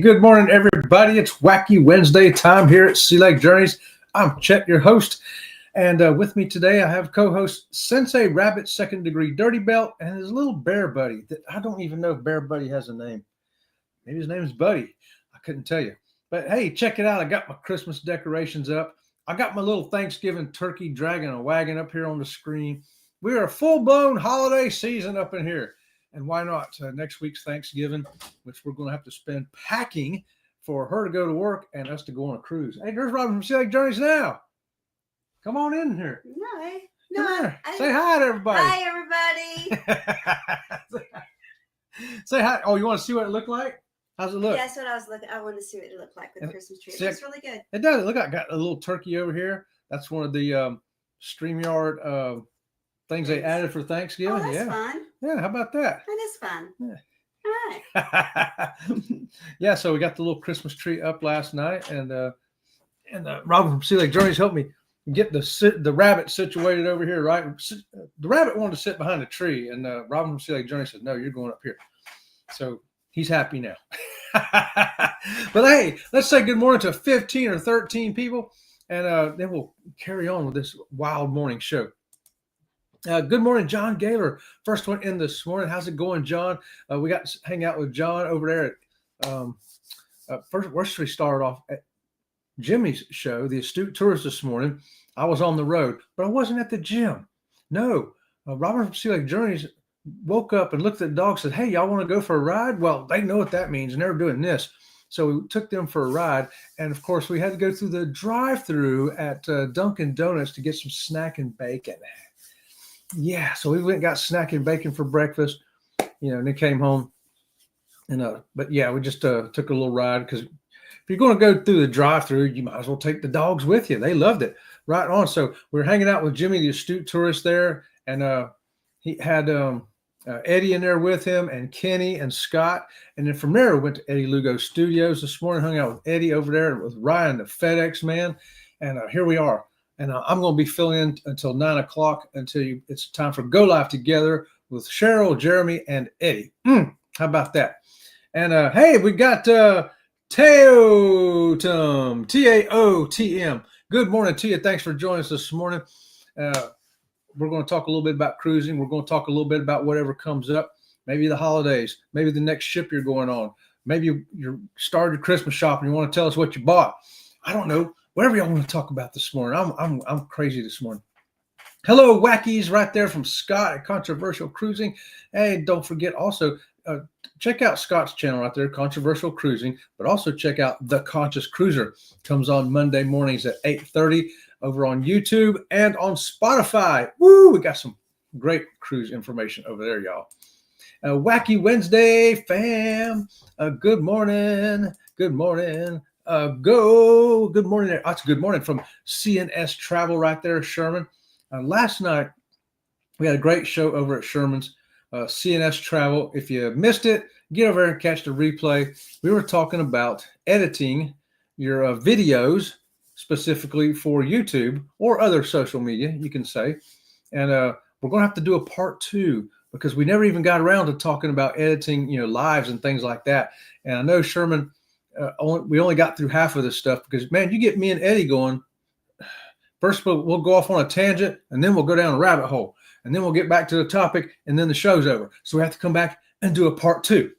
good morning, everybody. It's Wacky Wednesday time here at Sea Lake Journeys. I'm Chet, your host, and with me today I have co-host Sensei Rabbit Second Degree Dirty Belt and his little bear buddy that I don't even know if Bear Buddy has a name. Maybe his name is Buddy. I couldn't tell you. But hey, check it out. I got my Christmas decorations up. I got my little Thanksgiving turkey dragging a wagon up here on the screen. We are a full-blown holiday season up in here. And why not? Next week's Thanksgiving, which we're going to have to spend packing for her to go to work and us to go on a cruise. Hey, there's Robin from Sea Lake Journeys now. Come on in here. No. Say hi to everybody. Hi, everybody. Say hi. Oh, you want to see what it looked like? How's it look? That's what I was looking. I wanted to see what it looked like with the Christmas tree. It looks really good. It does. Look, I got a little turkey over here. That's one of the StreamYard things they added for Thanksgiving. Oh, that's fun. Yeah, how about that? That is fun. Yeah. All right. Yeah, so we got the little Christmas tree up last night, and Robin from Sea Lake Journeys helped me get the rabbit situated over here. Right, the rabbit wanted to sit behind the tree, and Robin from Sea Lake Journeys said, "No, you're going up here." So he's happy now. But hey, let's say good morning to 15 or 13 people, and then we'll carry on with this wild morning show. Good morning, John Gaylor. First one in this morning. How's it going, John? We got to hang out with John over there at first we started off at Jimmy's show, The Astute Tourist, this morning. I was on the road, but I wasn't at the gym. No, Robert from Sea Lake Journeys woke up and looked at the dog and said, "Hey, y'all want to go for a ride?" Well, they know what that means, and they're doing this. So we took them for a ride, and of course we had to go through the drive-through at Dunkin' Donuts to get some snack and bacon. Yeah, so we went and got snack and bacon for breakfast, and then came home. And but yeah, we just took a little ride because if you're going to go through the drive-through, you might as well take the dogs with you. They loved it. Right on. So we were hanging out with Jimmy, the Astute Tourist, there, and he had Eddie in there with him, and Kenny and Scott. And then from there, we went to Eddie Lugo Studios this morning, hung out with Eddie over there with Ryan, the FedEx man. And here we are. And I'm going to be filling in until 9 o'clock until it's time for Go Live Together with Cheryl, Jeremy, and Eddie. How about that? And hey, we got Taotum, Taotm. Good morning to you. Thanks for joining us this morning. We're going to talk a little bit about cruising. We're going to talk a little bit about whatever comes up. Maybe the holidays. Maybe the next ship you're going on. Maybe you started Christmas shopping. You want to tell us what you bought. I don't know. Whatever y'all want to talk about this morning. I'm crazy this morning. Hello, Wackies, right there from Scott at Controversial Cruising. Hey, don't forget also, check out Scott's channel right there, Controversial Cruising, but also check out The Conscious Cruiser. Comes on Monday mornings at 8:30 over on YouTube and on Spotify. Woo, we got some great cruise information over there, y'all. Wacky Wednesday, fam. Good morning. Good morning. Good morning there. That's good morning from CNS Travel right there, Sherman. Last night, we had a great show over at Sherman's CNS Travel. If you missed it, get over there and catch the replay. We were talking about editing your videos specifically for YouTube or other social media, you can say. And we're going to have to do a part 2 because we never even got around to talking about editing, lives and things like that. And I know Sherman, we only got through half of this stuff because, man, you get me and Eddie going. First, we'll go off on a tangent, and then we'll go down a rabbit hole, and then we'll get back to the topic, and then the show's over. So we have to come back and do a part 2.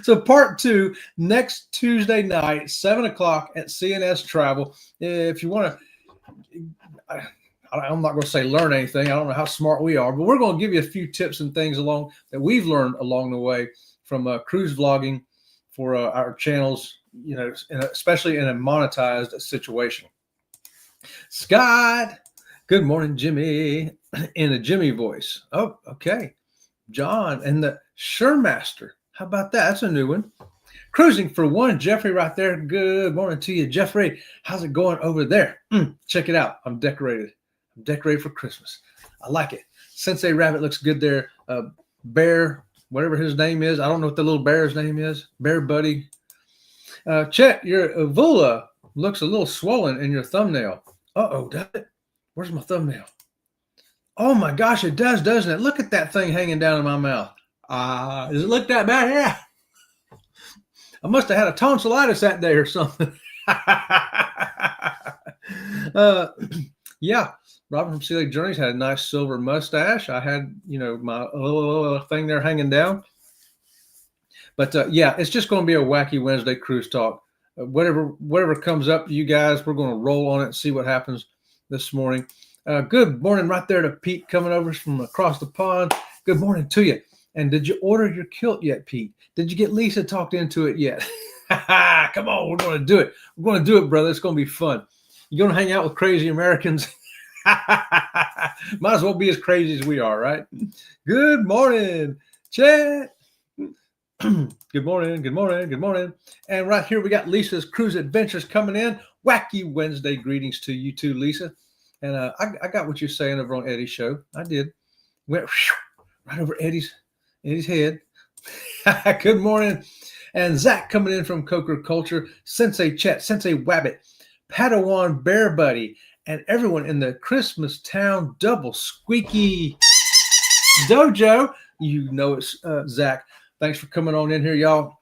So part 2 next Tuesday night, 7 o'clock at CNS Travel. If you want to, I'm not going to say learn anything. I don't know how smart we are, but we're going to give you a few tips and things that we've learned along the way from cruise vlogging for our channels, especially in a monetized situation. Scott, good morning, Jimmy, in a Jimmy voice. Oh, okay. John and the Shermaster. How about that? That's a new one. Cruising for one, Jeffrey right there. Good morning to you, Jeffrey. How's it going over there? Check it out. I'm decorated. I'm decorated for Christmas. I like it. Sensei Rabbit looks good there. Bear, whatever his name is. I don't know what the little bear's name is. Bear Buddy. Chet, your uvula looks a little swollen in your thumbnail. Uh-oh, does it? Where's my thumbnail? Oh my gosh, it does, doesn't it? Look at that thing hanging down in my mouth. Does it look that bad? Yeah. I must have had a tonsillitis that day or something. Yeah, Robin from Sea Lake Journeys had a nice silver mustache. I had, my little thing there hanging down. But yeah, it's just going to be a wacky Wednesday cruise talk. Whatever comes up to you guys, we're going to roll on it and see what happens this morning. Good morning right there to Pete coming over from across the pond. Good morning to you. And did you order your kilt yet, Pete? Did you get Lisa talked into it yet? Come on, we're going to do it. We're going to do it, brother. It's going to be fun. You're going to hang out with crazy Americans. Might as well be as crazy as we are, right? Good morning, Chet. Good morning, good morning, good morning. And right here we got Lisa's Cruise Adventures coming in. Wacky Wednesday greetings to you too, Lisa. And I got what you're saying over on Eddie's show. I did. Went right over Eddie's head. Good morning. And Zach coming in from Coker Culture, Sensei Chet, Sensei Wabbit, Padawan Bear Buddy, and everyone in the Christmas Town Double Squeaky Dojo. You know it's Zach. Thanks for coming on in here, y'all.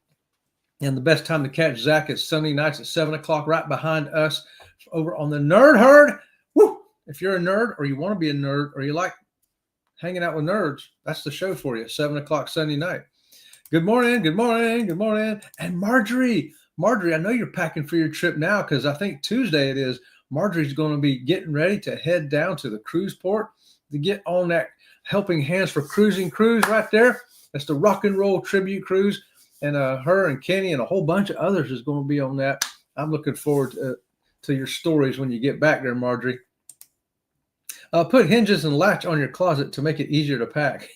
And the best time to catch Zach is Sunday nights at 7 o'clock, right behind us over on the Nerd Herd. Woo! If you're a nerd or you want to be a nerd or you like hanging out with nerds, that's the show for you, 7 o'clock Sunday night. Good morning, good morning, good morning. And Marjorie, I know you're packing for your trip now because I think Tuesday it is. Marjorie's going to be getting ready to head down to the cruise port to get on that Helping Hands for Cruising cruise right there. That's the rock and roll tribute cruise. And her and Kenny and a whole bunch of others is going to be on that. I'm looking forward to your stories when you get back there, Marjorie. Put hinges and latch on your closet to make it easier to pack.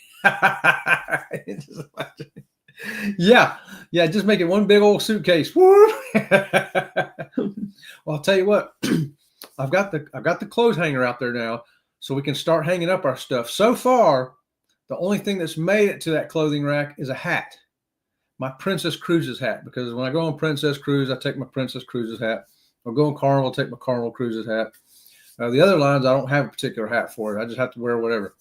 Yeah, just make it one big old suitcase. Woo! Well, I'll tell you what, I've got the clothes hanger out there now, so we can start hanging up our stuff. So far, the only thing that's made it to that clothing rack is a hat, my Princess Cruises hat, because when I go on Princess Cruise, I take my Princess Cruises hat. I'll go on Carnival, I'll take my Carnival Cruises hat. The other lines, I don't have a particular hat for it. I just have to wear whatever.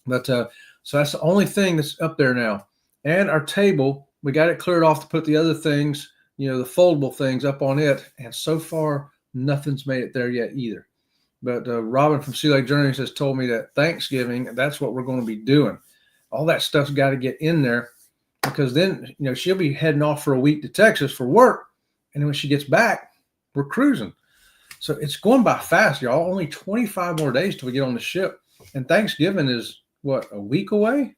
But so that's the only thing that's up there now. And our table, we got it cleared off to put the other things, the foldable things up on it. And so far, nothing's made it there yet either. But Robin from Sea Lake Journeys has told me that Thanksgiving, that's what we're going to be doing. All that stuff's got to get in there because then, she'll be heading off for a week to Texas for work. And then when she gets back, we're cruising. So it's going by fast, y'all. Only 25 more days till we get on the ship. And Thanksgiving is, what, a week away?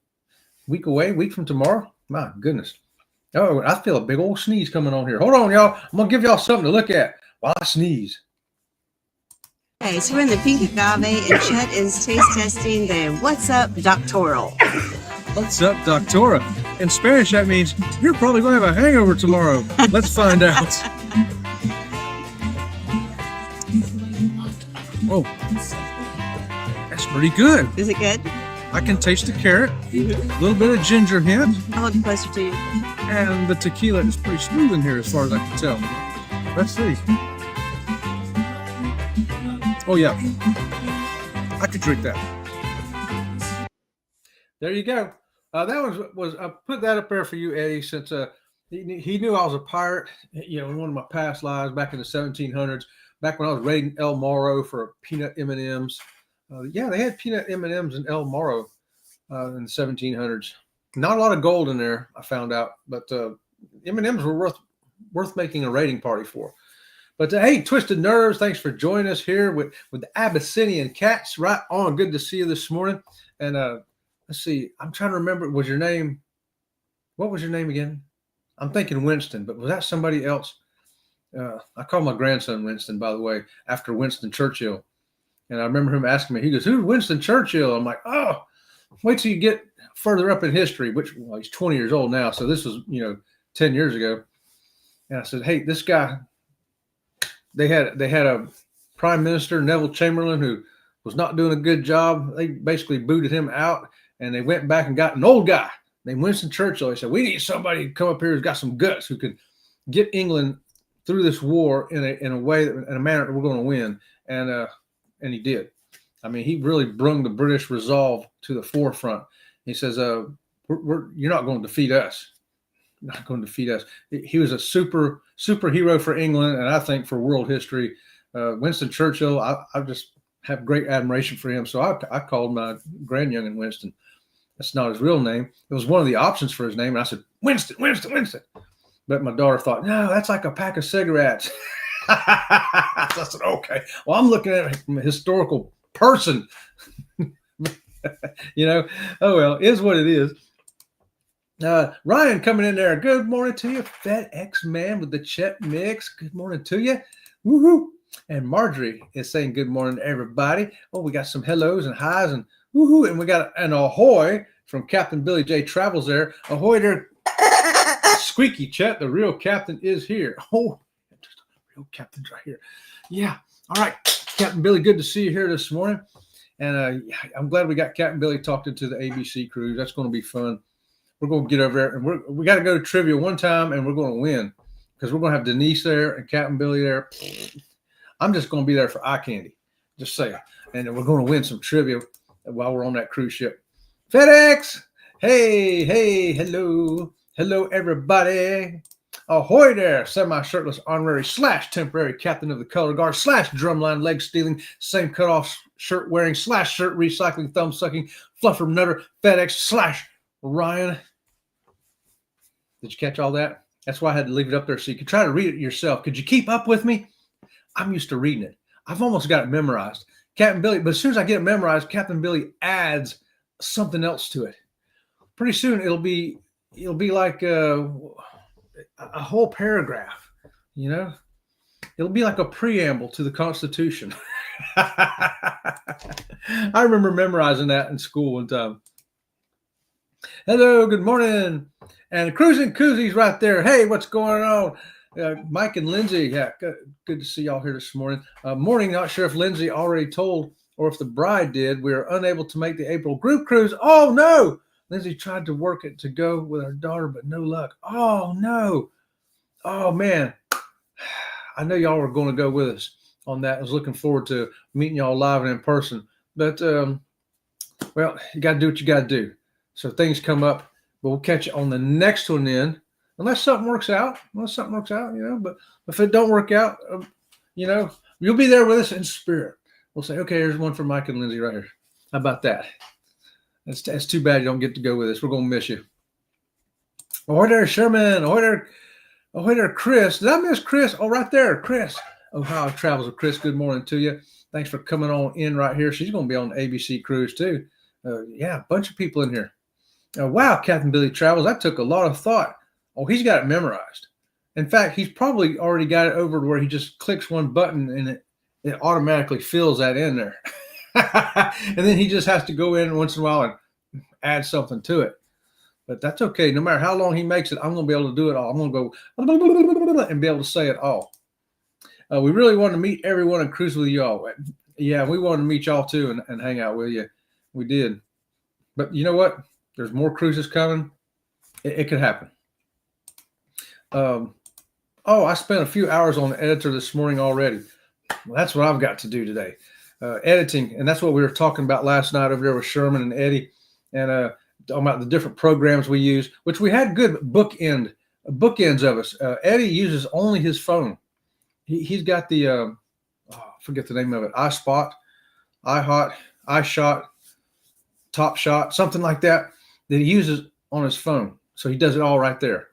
Week from tomorrow? My goodness. Oh, I feel a big old sneeze coming on here. Hold on, y'all. I'm going to give y'all something to look at while I sneeze. Okay, so we're in the Pink Agave, and Chet is taste testing the What's Up Doctoral. What's up, Doctora? In Spanish, that means you're probably going to have a hangover tomorrow. Let's find out. Oh, that's pretty good. Is it good? I can taste the carrot, a little bit of ginger hint. I'll hold it closer to you. And the tequila is pretty smooth in here as far as I can tell. Let's see. Oh, yeah. I could drink that. There you go. That was I put that up there for you, Eddie, since he knew I was a pirate, in one of my past lives back in the 1700s, back when I was raiding El Morro for peanut M&Ms. They had peanut M&Ms in El Morro in the 1700s. Not a lot of gold in there, I found out, but M&Ms were worth making a raiding party for. But hey, Twisted Nerves, thanks for joining us here with the Abyssinian Cats. Right on. Good to see you this morning. And let's see. I'm trying to remember. What was your name again? I'm thinking Winston, but was that somebody else? I call my grandson Winston, by the way, after Winston Churchill. And I remember him asking me, he goes, "Who's Winston Churchill?" I'm like, "Oh, wait till you get further up in history," which, well, he's 20 years old now. So this was, 10 years ago. And I said, "Hey, this guy," they had a prime minister, Neville Chamberlain, who was not doing a good job. They basically booted him out, and they went back and got an old guy named Winston Churchill. They said, "We need somebody to come up here who's got some guts, who could get England through this war in a way, in a manner that we're going to win." And he did. I mean, he really brought the British resolve to the forefront. He says, you're not going to defeat us. not going to defeat us. He was a superhero for England, and I think for world history. Winston Churchill, I just have great admiration for him. So I called my grandyoungin Winston. That's not his real name. It was one of the options for his name. And I said, Winston, Winston, Winston. But my daughter thought, no, that's like a pack of cigarettes. I said, okay. Well, I'm looking at it from a historical person. You know, oh, well, it is what it is. Ryan coming in there. Good morning to you. FedEx man with the Chet mix. Good morning to you. Woohoo. And Marjorie is saying good morning to everybody. Oh, we got some hellos and highs and woohoo. And we got an ahoy from Captain Billy J Travels there. Ahoy there. Squeaky Chet, the real captain is here. Oh, just a real captain's right here. Yeah. All right. Captain Billy, good to see you here this morning. And I'm glad we got Captain Billy talking to the ABC cruise. That's going to be fun. We're going to get over there, and we got to go to trivia one time, and we're going to win because we're going to have Denise there and Captain Billy there. I'm just going to be there for eye candy, just saying. And we're going to win some trivia while we're on that cruise ship. FedEx, hey, hello, everybody. Ahoy there, semi-shirtless honorary / temporary captain of the color guard / drumline leg stealing, same cutoff shirt wearing / shirt recycling, thumb sucking, fluffer nutter, FedEx / Ryan. Did you catch all that? That's why I had to leave it up there so you could try to read it yourself. Could you keep up with me? I'm used to reading it. I've almost got it memorized. Captain Billy, but as soon as I get it memorized, Captain Billy adds something else to it. Pretty soon it'll be like a whole paragraph, you know? It'll be like a preamble to the Constitution. I remember memorizing that in school one time. Hello, good morning. And Cruising Koozies right there. Hey, what's going on? Mike and Lindsay, yeah, good to see y'all here this morning. Morning, not sure if Lindsay already told or if the bride did. We are unable to make the April group cruise. Oh, no. Lindsay tried to work it to go with her daughter, but no luck. Oh, no. Oh, man. I know y'all were going to go with us on that. I was looking forward to meeting y'all live and in person. But, well, you got to do what you got to do. So things come up, but we'll catch you on the next one then. Unless something works out, you know. But if it don't work out, you know, you'll be there with us in spirit. We'll say, okay, here's one for Mike and Lindsay right here. How about that? It's too bad you don't get to go with us. We're going to miss you. Ahoy there, Sherman. Ahoy there, Chris. Did I miss Chris? Oh, right there, Chris. Ohio Travels with Chris. Good morning to you. Thanks for coming on in right here. She's going to be on the ABC cruise too. Yeah, a bunch of people in here. Wow, Captain Billy Travels. That took a lot of thought. Oh, he's got it memorized. In fact, he's probably already got it over to where he just clicks one button and it automatically fills that in there. And then he just has to go in once in a while and add something to it. But that's okay. No matter how long he makes it, I'm going to be able to do it all. I'm going to go and be able to say it all. We really want to meet everyone and cruise with y'all. Yeah, we wanted to meet y'all too and hang out with you. We did. But you know what? There's more cruises coming. It could happen. I spent a few hours on the editor this morning already. Well, that's what I've got to do today. Editing, and that's what we were talking about last night over there with Sherman and Eddie, and talking about the different programs we use, which we had good bookends of us. Eddie uses only his phone. He's got the I forget the name of it, iSpot, iHot, iShot, Top Shot, something like that he uses on his phone. So he does it all right there.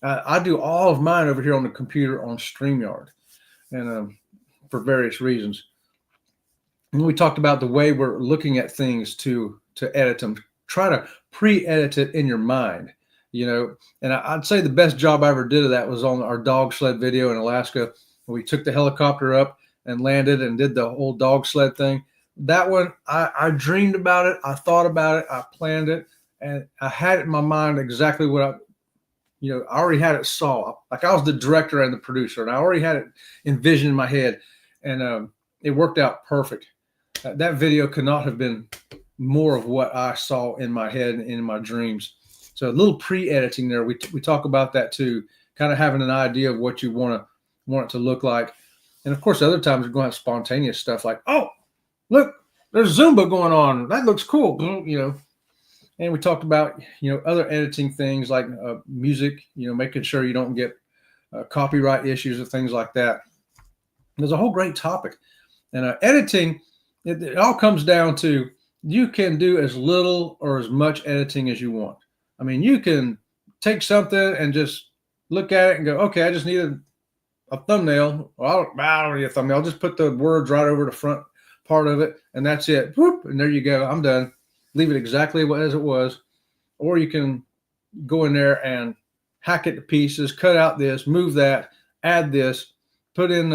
I do all of mine over here on the computer on StreamYard, and for various reasons. And we talked about the way we're looking at things to edit them. Try to pre-edit it in your mind, you know. And I'd say the best job I ever did of that was on our dog sled video in Alaska. We took the helicopter up and landed and did the whole dog sled thing. That one, I dreamed about it. I thought about it. I planned it. And I had it in my mind exactly what I already had it saw. Like I was the director and the producer, and I already had it envisioned in my head. And it worked out perfect. That video could not have been more of what I saw in my head and in my dreams. So a little pre-editing there. We talk about that too, kind of having an idea of what you want it to look like. And of course, other times we're going to have spontaneous stuff like, oh, look, there's Zumba going on. That looks cool. You know, And we talked about, other editing things like music, making sure you don't get copyright issues or things like that. There's a whole great topic. And editing, it all comes down to you can do as little or as much editing as you want. I mean, you can take something and just look at it and go, okay, I just need a thumbnail. Well, I don't need a thumbnail. I'll just put the words right over the front part of it, and that's it. Whoop, and there you go. I'm done. Leave it exactly as it was. Or you can go in there and hack it to pieces, cut out this, move that, add this, put in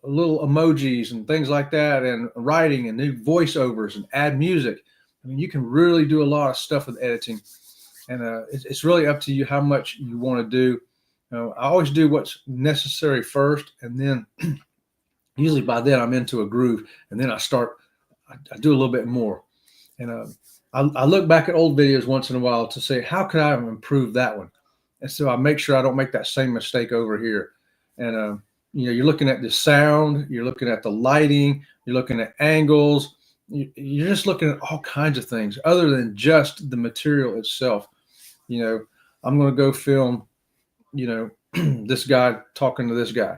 little emojis and things like that, and writing and new voiceovers and add music. I mean, you can really do a lot of stuff with editing, and it's really up to you how much you want to do. I always do what's necessary first, and then usually by then I'm into a groove, and then I do a little bit more. And I look back at old videos once in a while to say, how could I improve that one? And so I make sure I don't make that same mistake over here. And you're looking at the sound, you're looking at the lighting, you're looking at angles, you're just looking at all kinds of things other than just the material itself. I'm going to go film, this guy talking to this guy.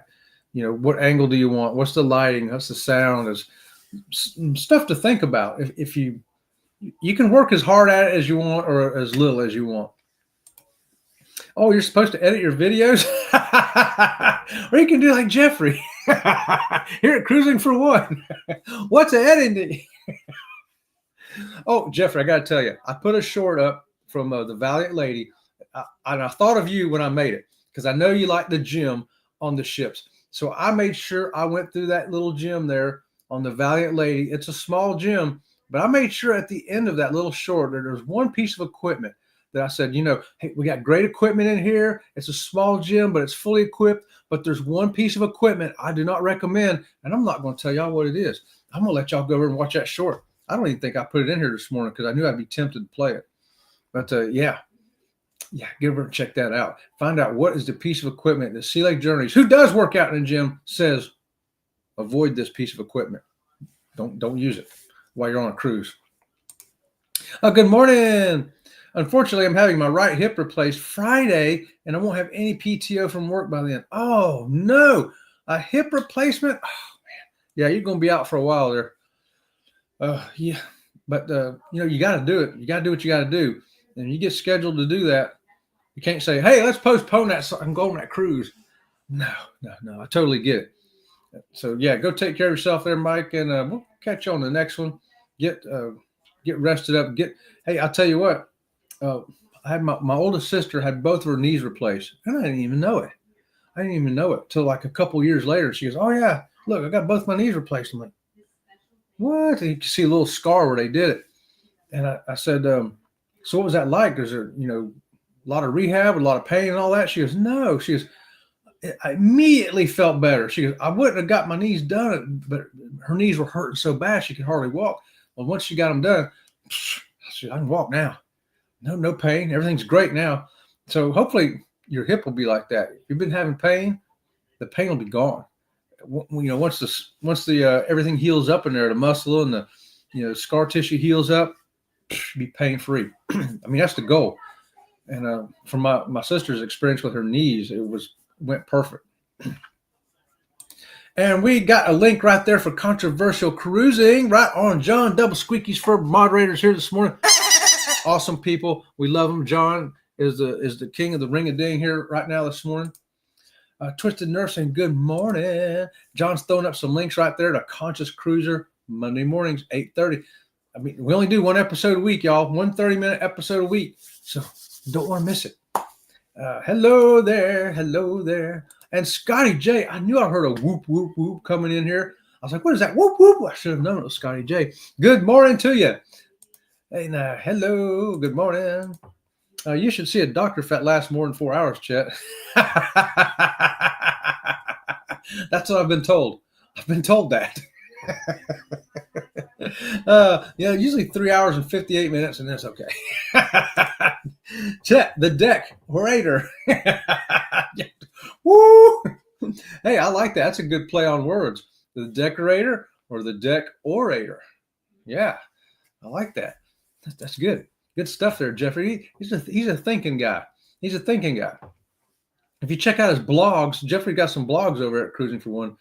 What angle do you want? What's the lighting? What's the sound? There's stuff to think about. If you can work as hard at it as you want or as little as you want. Oh, you're supposed to edit your videos? Or you can do like Jeffrey here at Cruising for One. What's editing? Oh, Jeffrey, I got to tell you, I put a short up from the Valiant Lady. And I thought of you when I made it because I know you like the gym on the ships. So I made sure I went through that little gym there on the Valiant Lady. It's a small gym, but I made sure at the end of that little short that there's one piece of equipment that I said, hey, we got great equipment in here. It's a small gym, but it's fully equipped. But there's one piece of equipment I do not recommend, and I'm not going to tell y'all what it is. I'm going to let y'all go over and watch that short. I don't even think I put it in here this morning because I knew I'd be tempted to play it. But yeah, get over and check that out. Find out what is the piece of equipment that Sea Lake Journeys, who does work out in the gym, says avoid this piece of equipment. Don't use it while you're on a cruise. Good morning. Unfortunately, I'm having my right hip replaced Friday, and I won't have any PTO from work by then. Oh, no. A hip replacement? Oh, man. Yeah, you're going to be out for a while there. Yeah. But, you got to do it. You got to do what you got to do. And you get scheduled to do that. You can't say, hey, let's postpone that so I can go on that cruise. No. I totally get it. So, yeah, go take care of yourself there, Mike, and we'll catch you on the next one. Get rested up. Hey, I'll tell you what. I had my oldest sister had both of her knees replaced, and I didn't even know it. I didn't even know it till like a couple years later. She goes, "Oh yeah, look, I got both my knees replaced." I'm like, "What?" And you can see a little scar where they did it. And I said, "So what was that like? Is there, a lot of rehab, a lot of pain, and all that?" She goes, "No." She goes, "I immediately felt better." She goes, "I wouldn't have got my knees done, but her knees were hurting so bad she could hardly walk. Well, once she got them done, I can walk now. No pain. Everything's great now." So hopefully your hip will be like that. If you've been having pain, the pain will be gone. Once the everything heals up in there, the muscle and the scar tissue heals up, be pain free. I mean, that's the goal. And from my sister's experience with her knees, it went perfect. And we got a link right there for Controversial Cruising, right on John. Double squeakies for moderators here this morning. Awesome people. We love them. John is the king of the ring-a-ding here right now this morning. Twisted Nerve saying good morning. John's throwing up some links right there to Conscious Cruiser Monday mornings, 8:30. I mean, we only do one episode a week, y'all. 1 30-minute episode a week. So don't want to miss it. Hello there. And Scotty J, I knew I heard a whoop, whoop, whoop coming in here. I was like, what is that? Whoop, whoop. I should have known it was Scotty J. Good morning to you. Hey, now, hello. Good morning. You should see a doctor if that lasts more than 4 hours, Chet. That's what I've been told. I've been told that. Usually 3 hours and 58 minutes, and that's okay. Chet, the deck orator. Woo! Hey, I like that. That's a good play on words. The decorator or the deck orator. Yeah, I like that. That's good. Good stuff there, Jeffrey. He's a thinking guy. He's a thinking guy. If you check out his blogs, Jeffrey got some blogs over at Cruising for One,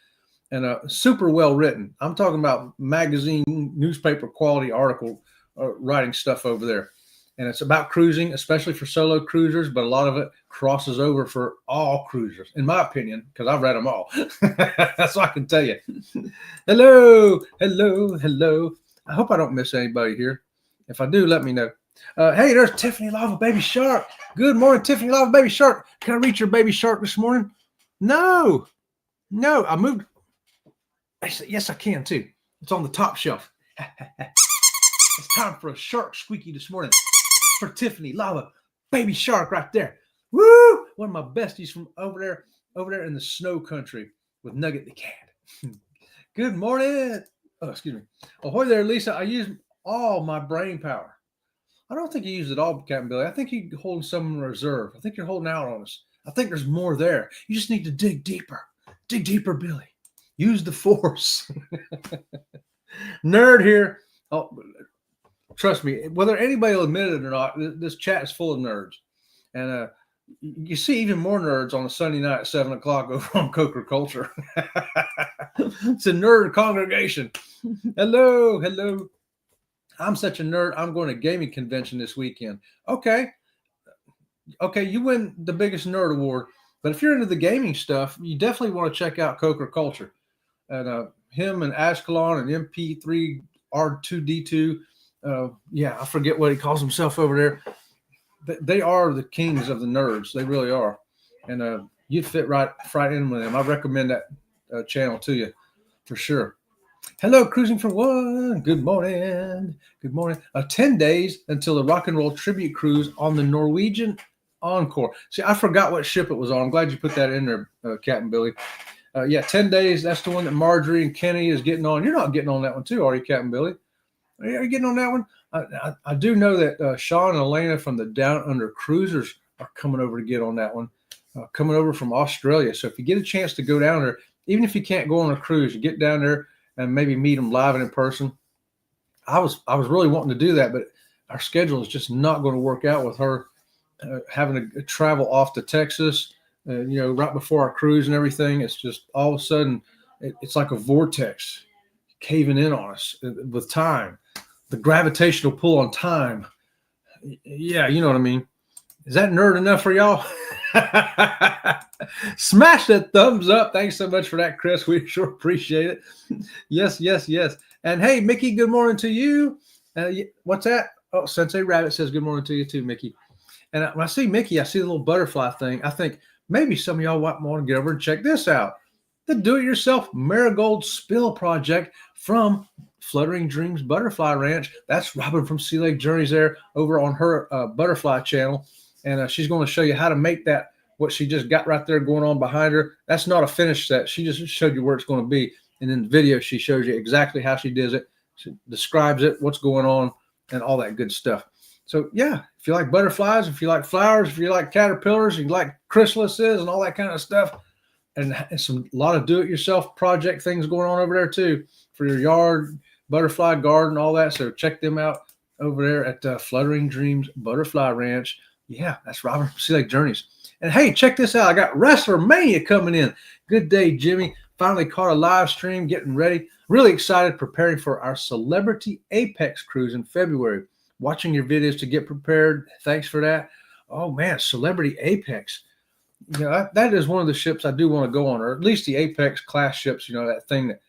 and super well written. I'm talking about magazine, newspaper quality article writing stuff over there. And it's about cruising, especially for solo cruisers, but a lot of it crosses over for all cruisers, in my opinion, because I've read them all. That's what I can tell you. Hello. I hope I don't miss anybody here. If I do, let me know. Hey, there's Tiffany Lava Baby Shark. Good morning, Tiffany Lava Baby Shark. Can I reach your baby shark this morning? No, I moved. Actually, yes, I can too. It's on the top shelf. It's time for a shark squeaky this morning. For Tiffany Lava Baby Shark right there. Woo! One of my besties from over there in the snow country with Nugget the cat. Good morning. Oh, excuse me. Ahoy there, Lisa. I used all my brain power. I don't think you used it all, Captain Billy. I think you're holding some in reserve. I think you're holding out on us. I think there's more there. You just need to dig deeper. Dig deeper, Billy. Use the force. Nerd here. Oh, trust me, whether anybody will admit it or not, this chat is full of nerds. And you see even more nerds on a Sunday night at 7 o'clock over on Coker Culture. It's a nerd congregation. Hello. I'm such a nerd. I'm going to gaming convention this weekend. Okay, you win the biggest nerd award. But if you're into the gaming stuff, you definitely want to check out Coker Culture. And him and Ashkelon and MP3 R2D2. I forget what he calls himself over there. They are the kings of the nerds. They really are. And you'd fit right in with them. I recommend that channel to you for sure. Hello, Cruising for One. Good morning. 10 days until the rock and roll tribute cruise on the Norwegian Encore. See, I forgot what ship it was on. I'm glad you put that in there, Captain Billy. 10 days. That's the one that Marjorie and Kenny is getting on. You're not getting on that one too, are you, Captain Billy? Are you getting on that one? I do know that Sean and Elena from the Down Under Cruisers are coming over to get on that one, coming over from Australia. So if you get a chance to go down there, even if you can't go on a cruise, you get down there and maybe meet them live and in person. I was really wanting to do that, but our schedule is just not going to work out with her having to travel off to Texas, right before our cruise and everything. It's just all of a sudden, it's like a vortex caving in on us with time. The gravitational pull on time. Yeah, you know what I mean. Is that nerd enough for y'all? Smash that thumbs up. Thanks so much for that, Chris. We sure appreciate it. Yes. And hey, Mickey, good morning to you. What's that? Oh, Sensei Rabbit says good morning to you too, Mickey. And when I see Mickey, I see the little butterfly thing. I think maybe some of y'all want to get over and check this out. The do-it-yourself marigold spill project from Fluttering Dreams Butterfly Ranch. That's Robin from Sea Lake Journeys there over on her butterfly channel. And she's going to show you how to make that, what she just got right there going on behind her. That's not a finished set. She just showed you where it's going to be. And in the video, she shows you exactly how she does it. She describes it, what's going on, and all that good stuff. So, yeah, if you like butterflies, if you like flowers, if you like caterpillars, if you like chrysalises and all that kind of stuff, and a lot of do-it-yourself project things going on over there, too, for your yard, butterfly garden, all that. So check them out over there at Fluttering Dreams Butterfly Ranch. Yeah, that's Robin from Sea Lake Journeys. And hey, check this out. I got Wrestler Mania coming in. Good day, Jimmy. Finally caught a live stream, getting ready. Really excited, preparing for our Celebrity Apex cruise in February. Watching your videos to get prepared. Thanks for that. Oh, man, Celebrity Apex. That is one of the ships I do want to go on, or at least the Apex class ships, that thing that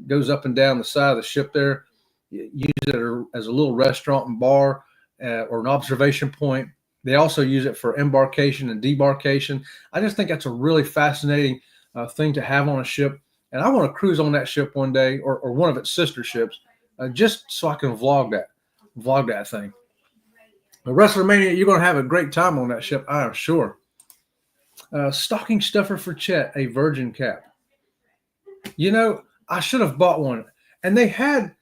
goes up and down the side of the ship there. Use it as a little restaurant and bar or an observation point. They also use it for embarkation and debarkation. I just think that's a really fascinating thing to have on a ship. And I want to cruise on that ship one day or one of its sister ships just so I can vlog that thing. WrestleMania, you're going to have a great time on that ship, I am sure. Stocking stuffer for Chet, a virgin cap. I should have bought one. And they had,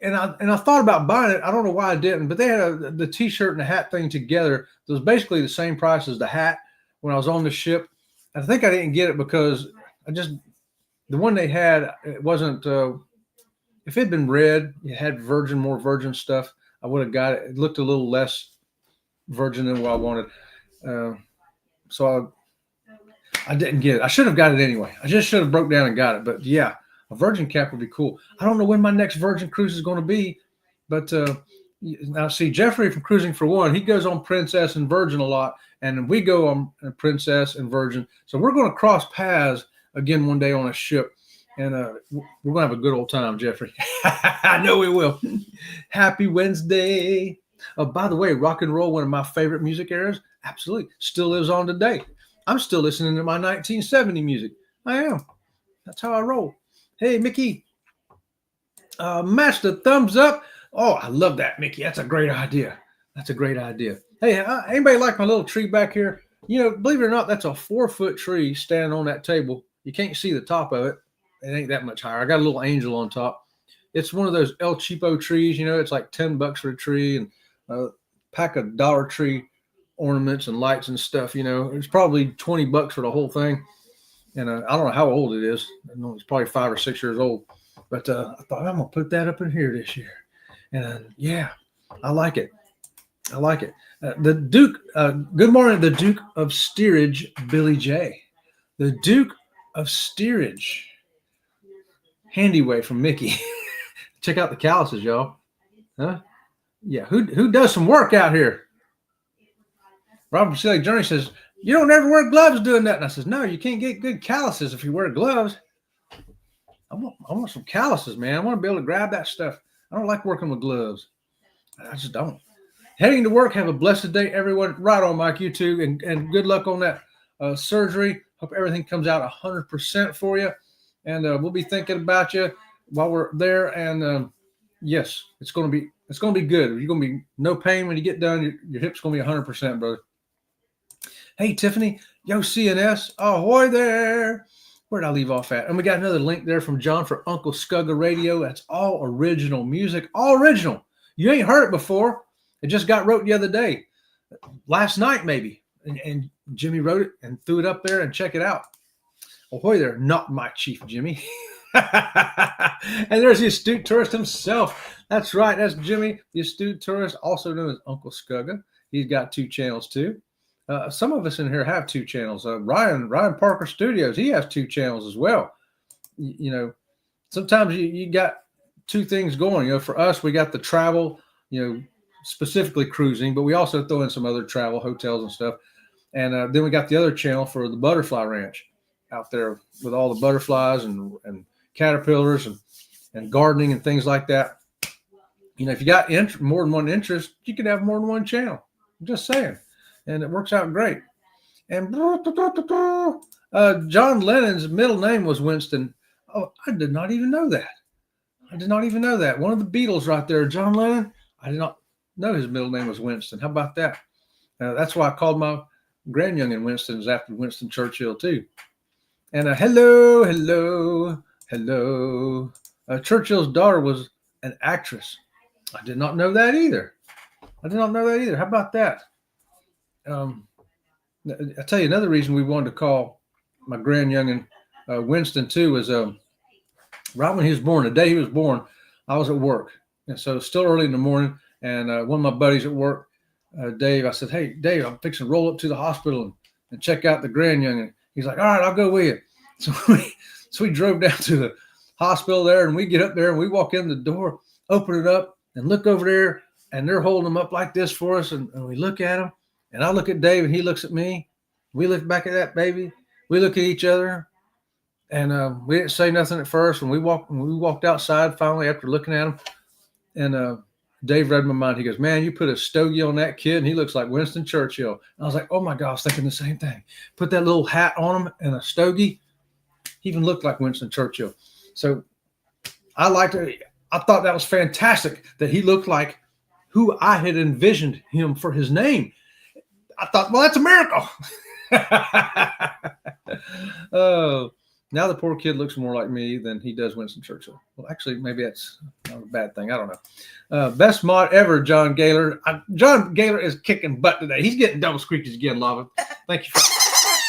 and I thought about buying it. I don't know why I didn't, but they had the T-shirt and the hat thing together. It was basically the same price as the hat when I was on the ship. I think I didn't get it because the one they had, it wasn't, if it had been red, it had more virgin stuff, I would have got it. It looked a little less virgin than what I wanted. So I didn't get it. I should have got it anyway. I just should have broke down and got it. But yeah, a virgin cap would be cool. I don't know when my next virgin cruise is going to be, but now see, Jeffrey from Cruising for One, he goes on Princess and Virgin a lot, and we go on Princess and Virgin. So we're going to cross paths again one day on a ship, and we're going to have a good old time, Jeffrey. I know we will. Happy Wednesday. Oh, by the way, rock and roll, one of my favorite music eras, absolutely, still lives on today. I'm still listening to my 1970 music. I am. That's how I roll. Hey, Mickey. Master, thumbs up. Oh, I love that, Mickey. That's a great idea. That's a great idea. Hey, anybody like my little tree back here? You know, believe it or not, that's a 4-foot tree standing on that table. You can't see the top of it. It ain't that much higher. I got a little angel on top. It's one of those El Cheapo trees. You know, it's like $10 for a tree and a pack of Dollar Tree ornaments and lights and stuff. You know, it's probably $20 for the whole thing. And I don't know how old it is. I know it's probably 5 or 6 years old. But I thought I'm going to put that up in here this year. And yeah, I like it. I like it. The Duke, good morning, the Duke of Steerage, Billy J. The Duke of Steerage. Handy way from Mickey. Check out the calluses, y'all. Huh? Yeah, who does some work out here? Robert Silly Journey says, you don't ever wear gloves doing that. And I says, no, you can't get good calluses if you wear gloves. I want some calluses, man. I want to be able to grab that stuff. I don't like working with gloves. I just don't. Heading to work. Have a blessed day, everyone. Right on, Mike. You too. And good luck on that surgery. Hope everything comes out 100% for you. And we'll be thinking about you while we're there. And yes, it's going to be good. You're going to be no pain when you get done. Your hip's going to be 100%, brother. Hey, Tiffany. Yo, CNS. Ahoy there. Where did I leave off at? And we got another link there from John for Uncle Scugga Radio. That's all original music. All original. You ain't heard it before. It just got wrote the other day. Last night, maybe. And Jimmy wrote it and threw it up there, and check it out. Ahoy there. Not my chief, Jimmy. And there's the astute tourist himself. That's right. That's Jimmy, the astute tourist, also known as Uncle Scugga. He's got 2 channels too. Some of us in here have 2 channels. Ryan Parker Studios, he has 2 channels as well. You know, sometimes you got 2 things going. You know, for us, we got the travel, you know, specifically cruising, but we also throw in some other travel, hotels and stuff. And then we got the other channel for the butterfly ranch out there with all the butterflies and caterpillars and gardening and things like that. You know, if you got more than one interest, you can have more than one channel. I'm just saying. And it works out great. And John Lennon's middle name was Winston. Oh, I did not even know that. One of the Beatles right there, John Lennon. I did not know his middle name was Winston. How about that? That's why I called my grandyoungin Winston's after Winston Churchill too. And hello. Churchill's daughter was an actress. I did not know that either. How about that? I'll tell you another reason we wanted to call my grandyoungin Winston too was right when he was born, the day he was born, I was at work. And so it's still early in the morning, and one of my buddies at work, Dave, I said, hey, Dave, I'm fixing to roll up to the hospital and check out the grandyoungin. He's like, all right, I'll go with you. So we drove down to the hospital there, and we get up there and we walk in the door, open it up, and look over there, and they're holding them up like this for us, and we look at them. And I look at Dave, and he looks at me. We look back at that baby. We look at each other, and we didn't say nothing at first. And we walked outside finally after looking at him. And Dave read my mind. He goes, "Man, you put a stogie on that kid, and he looks like Winston Churchill." And I was like, "Oh my God!" I was thinking the same thing. Put that little hat on him and a stogie. He even looked like Winston Churchill. So I thought that was fantastic that he looked like who I had envisioned him for his name. I thought, well, that's a miracle. Oh, now the poor kid looks more like me than he does Winston Churchill. Well, actually, maybe that's not a bad thing. I don't know. Best mod ever, John Gaylor. John Gaylor is kicking butt today. He's getting double squeakies again, Lava. Thank you for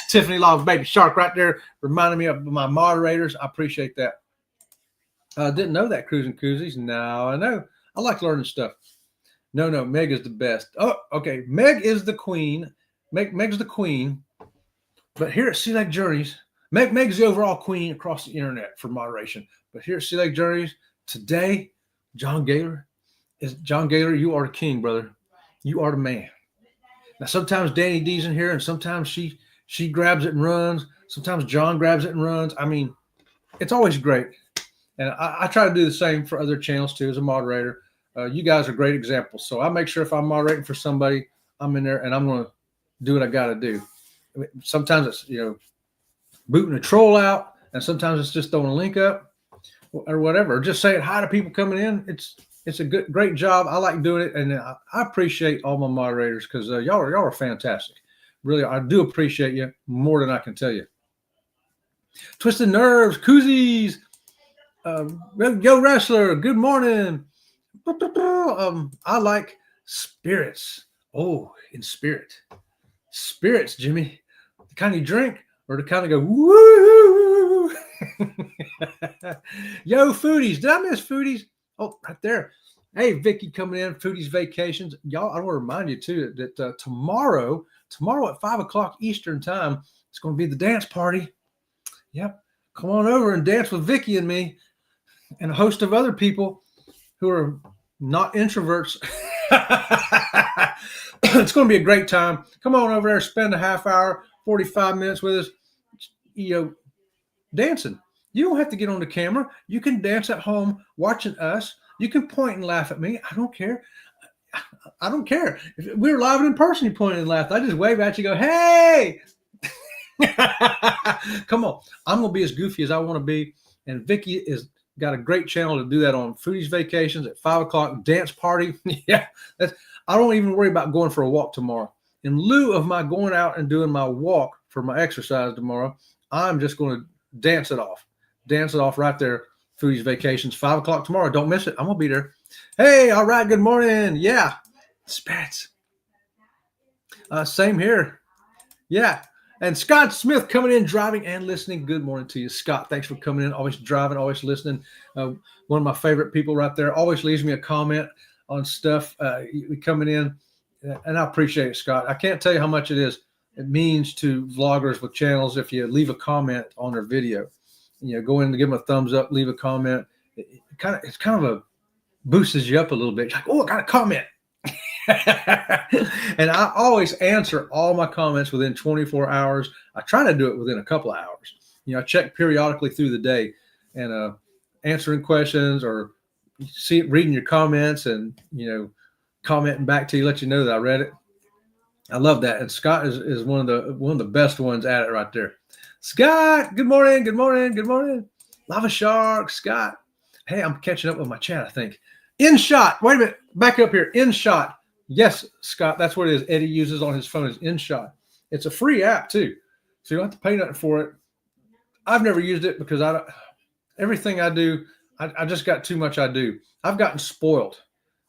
Tiffany Lava's baby shark right there, reminding me of my moderators. I appreciate that. Didn't know that, Cruising Koozies. Now I know. I like learning stuff. No, Meg is the best. Oh, okay. Meg is the queen. Meg's the queen. But here at Sea Lake Journeys, Meg's the overall queen across the internet for moderation. But here at Sea Lake Journeys, today, John Gaylor, you are the king, brother. You are the man. Now, sometimes Danny D's in here, and sometimes she grabs it and runs. Sometimes John grabs it and runs. I mean, it's always great. And I try to do the same for other channels, too, as a moderator. You guys are great examples. So I make sure if I'm moderating for somebody, I'm in there, and I'm going to do what I got to do. Sometimes it's, booting a troll out, and sometimes it's just throwing a link up or whatever. Or just saying hi to people coming in. It's a great job. I like doing it, and I appreciate all my moderators because y'all are fantastic. Really, I do appreciate you more than I can tell you. Twisted Nerves, Koozies, Yo Wrestler, good morning. I like spirits. Oh, in spirit. Spirits, Jimmy. The kind you drink or the kind of go, woo. Yo, Foodies. Did I miss Foodies? Oh, right there. Hey, Vicky coming in, Foodies Vacations. Y'all, I want to remind you, too, that tomorrow at 5 o'clock Eastern time, it's going to be the dance party. Yep. Come on over and dance with Vicky and me and a host of other people who are not introverts. It's going to be a great time. Come on over there, spend a half hour, 45 minutes with us, dancing. You don't have to get on the camera. You can dance at home watching us. You can point and laugh at me. I don't care. I don't care. If we were live and in person, you point and laugh. I just wave at you, go, hey. Come on. I'm going to be as goofy as I want to be. And Vicky is got a great channel to do that on. Foodies Vacations at 5 o'clock, dance party. Yeah. I don't even worry about going for a walk tomorrow. In lieu of my going out and doing my walk for my exercise tomorrow, I'm just going to dance it off. Dance it off right there. Foodies Vacations, 5 o'clock tomorrow. Don't miss it. I'm going to be there. Hey, all right. Good morning. Yeah. Spats. Same here. Yeah. And Scott Smith coming in, driving and listening. Good morning to you, Scott. Thanks for coming in. Always driving, always listening. One of my favorite people right there. Always leaves me a comment on stuff coming in. And I appreciate it, Scott. I can't tell you how much it means to vloggers with channels if you leave a comment on their video. Go in and give them a thumbs up, leave a comment. It's kind of boosts you up a little bit. You're like, oh, I got a comment. And I always answer all my comments within 24 hours. I try to do it within a couple of hours. I check periodically through the day and answering questions or reading your comments and, commenting back to you, let you know that I read it. I love that. And Scott is one of the best ones at it right there. Scott, good morning. Good morning. Good morning. Lava Shark, Scott. Hey, I'm catching up with my chat, I think. In shot. Wait a minute. Back up here. In shot. Yes, Scott, that's what it is. Eddie uses on his phone is InShot. It's a free app too, so you don't have to pay nothing for it. I've never used it because everything I do, I just got too much I do. I've gotten spoiled,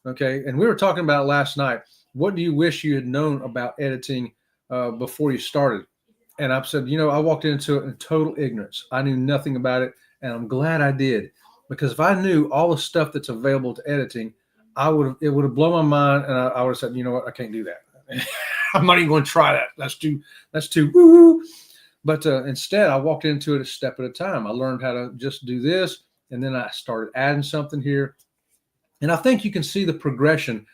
okay? And we were talking about it last night. What do you wish you had known about editing before you started? And I've said, I walked into it in total ignorance. I knew nothing about it, and I'm glad I did because if I knew all the stuff that's available to editing, it would have blown my mind, and I would have said, you know what, I can't do that. I'm not even going to try that. That's too woo. But instead, I walked into it a step at a time. I learned how to just do this, and then I started adding something here. And I think you can see the progression.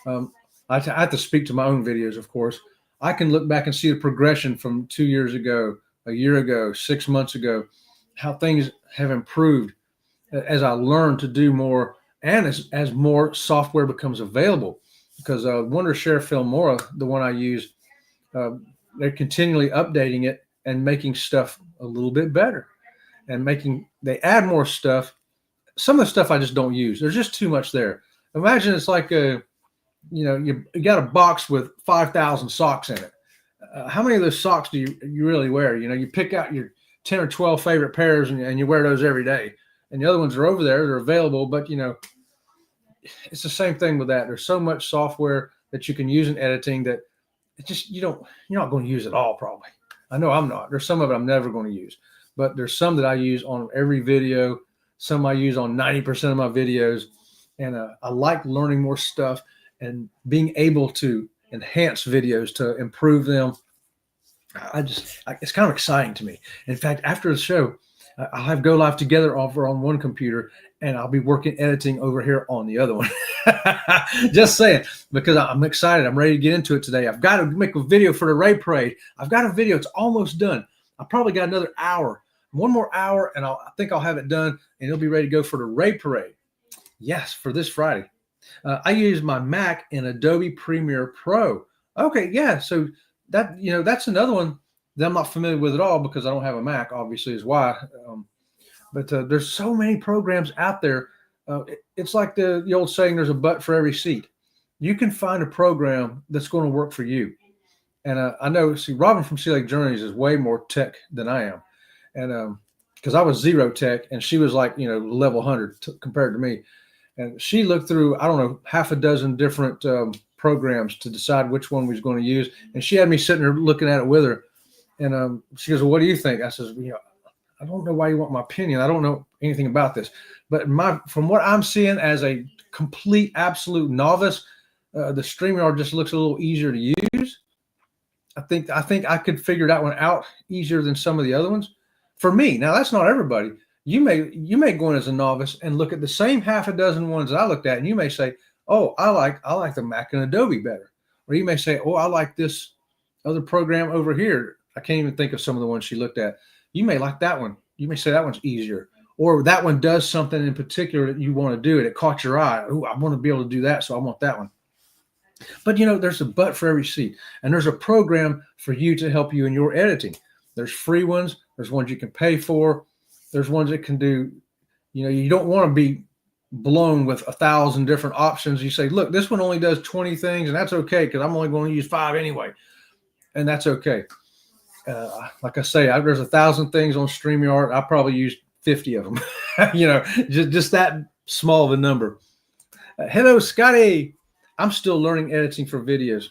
I have to speak to my own videos, of course. I can look back and see the progression from 2 years ago, a year ago, 6 months ago, how things have improved as I learned to do more. And as more software becomes available, because Wondershare Filmora, the one I use, they're continually updating it and making stuff a little bit better, and they add more stuff. Some of the stuff I just don't use. There's just too much there. Imagine it's like you got a box with 5,000 socks in it. How many of those socks do you really wear? You pick out your 10 or 12 favorite pairs and you wear those every day. And the other ones are over there. They're available, but it's the same thing with that. There's so much software that you can use in editing that you're not going to use it all probably. I know I'm not. There's some of it I'm never going to use, but there's some that I use on every video. Some I use on 90% of my videos, and I like learning more stuff. and being able to enhance videos to improve them. It's kind of exciting to me. In fact, after the show, I'll have Go Live Together over on one computer, and I'll be working editing over here on the other one. Just saying, because I'm excited. I'm ready to get into it today. I've got to make a video for the Ray Parade. I've got a video. It's almost done. I probably got another hour, one more hour, and I think I'll have it done, and it'll be ready to go for the Ray Parade. Yes, for this Friday. I use my Mac in Adobe Premiere Pro. Okay, yeah, so that, that's another one that I'm not familiar with at all because I don't have a Mac, obviously, is why. But there's so many programs out there. It's like the old saying, there's a butt for every seat. You can find a program that's going to work for you. And I know, Robin from Sea Lake Journeys is way more tech than I am. And because I was zero tech and she was like, level 100 compared to me. And she looked through, I don't know, half a dozen different programs to decide which one we was going to use. And she had me sitting there looking at it with her. And she goes, well, what do you think? I says, I don't know why you want my opinion. I don't know anything about this. But from what I'm seeing as a complete, absolute novice, the StreamYard just looks a little easier to use. I think I could figure that one out easier than some of the other ones. For me, now that's not everybody. You may go in as a novice and look at the same half a dozen ones that I looked at, and you may say, "Oh, I like the Mac and Adobe better," or you may say, "Oh, I like this other program over here." I can't even think of some of the ones she looked at. You may like that one. You may say that one's easier, or that one does something in particular that you want to do, and it caught your eye. Oh, I want to be able to do that, so I want that one. But there's a butt for every seat, and there's a program for you to help you in your editing. There's free ones. There's ones you can pay for. There's ones that can do, you don't want to be blown with 1,000 different options. You say, look, this one only does 20 things, and that's okay because I'm only going to use 5 anyway, and that's okay. Like I say, there's 1,000 things on StreamYard. I probably used 50 of them. Just that small of a number. Hello, Scotty. I'm still learning editing for videos.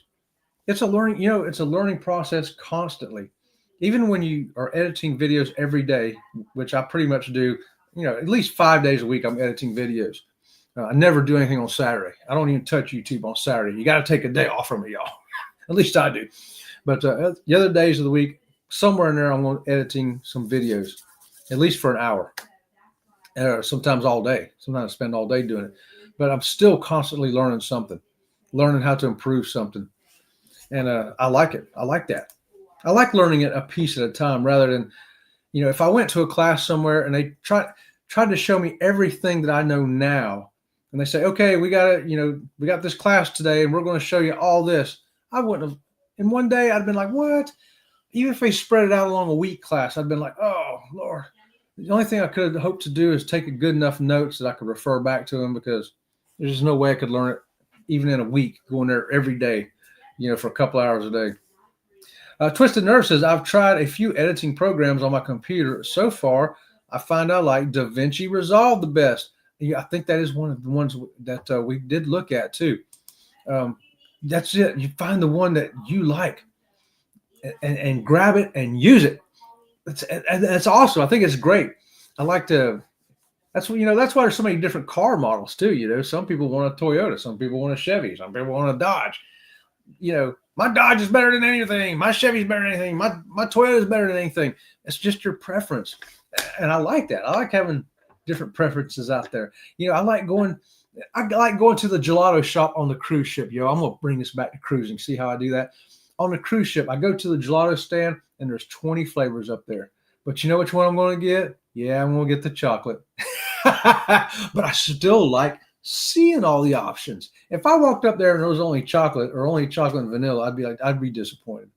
It's a learning process constantly. Even when you are editing videos every day, which I pretty much do, at least 5 days a week, I'm editing videos. I never do anything on Saturday. I don't even touch YouTube on Saturday. You got to take a day off from me, y'all. At least I do. But the other days of the week, somewhere in there, I'm editing some videos, at least for an hour. Sometimes all day. Sometimes I spend all day doing it. But I'm still constantly learning something, learning how to improve something. And I like it. I like that. I like learning it a piece at a time rather than, if I went to a class somewhere and they tried to show me everything that I know now, and they say, okay, we got this class today and we're going to show you all this. I wouldn't have, in one day, I'd been like, what? Even if they spread it out along a week class, I'd been like, oh, Lord. The only thing I could hope to do is take a good enough notes that I could refer back to them because there's just no way I could learn it even in a week, going there every day, for a couple hours a day. Twisted Nerve says, I've tried a few editing programs on my computer. So far, I find I like DaVinci Resolve the best. I think that is one of the ones that we did look at too. That's it. You find the one that you like and grab it and use it. That's awesome. I think it's great. I like to. That's why there's so many different car models too. Some people want a Toyota, some people want a Chevy, some people want a Dodge. My Dodge is better than anything. My Chevy's better than anything. My Toyota is better than anything. It's just your preference, and I like that. I like having different preferences out there. I like going to the gelato shop on the cruise ship. I'm gonna bring this back to cruising. See how I do that on the cruise ship. I go to the gelato stand, and there's 20 flavors up there. But you know which one I'm going to get? Yeah, I'm going to get the chocolate. But I still like seeing all the options. If I walked up there and there was only chocolate or only chocolate and vanilla, I'd be disappointed.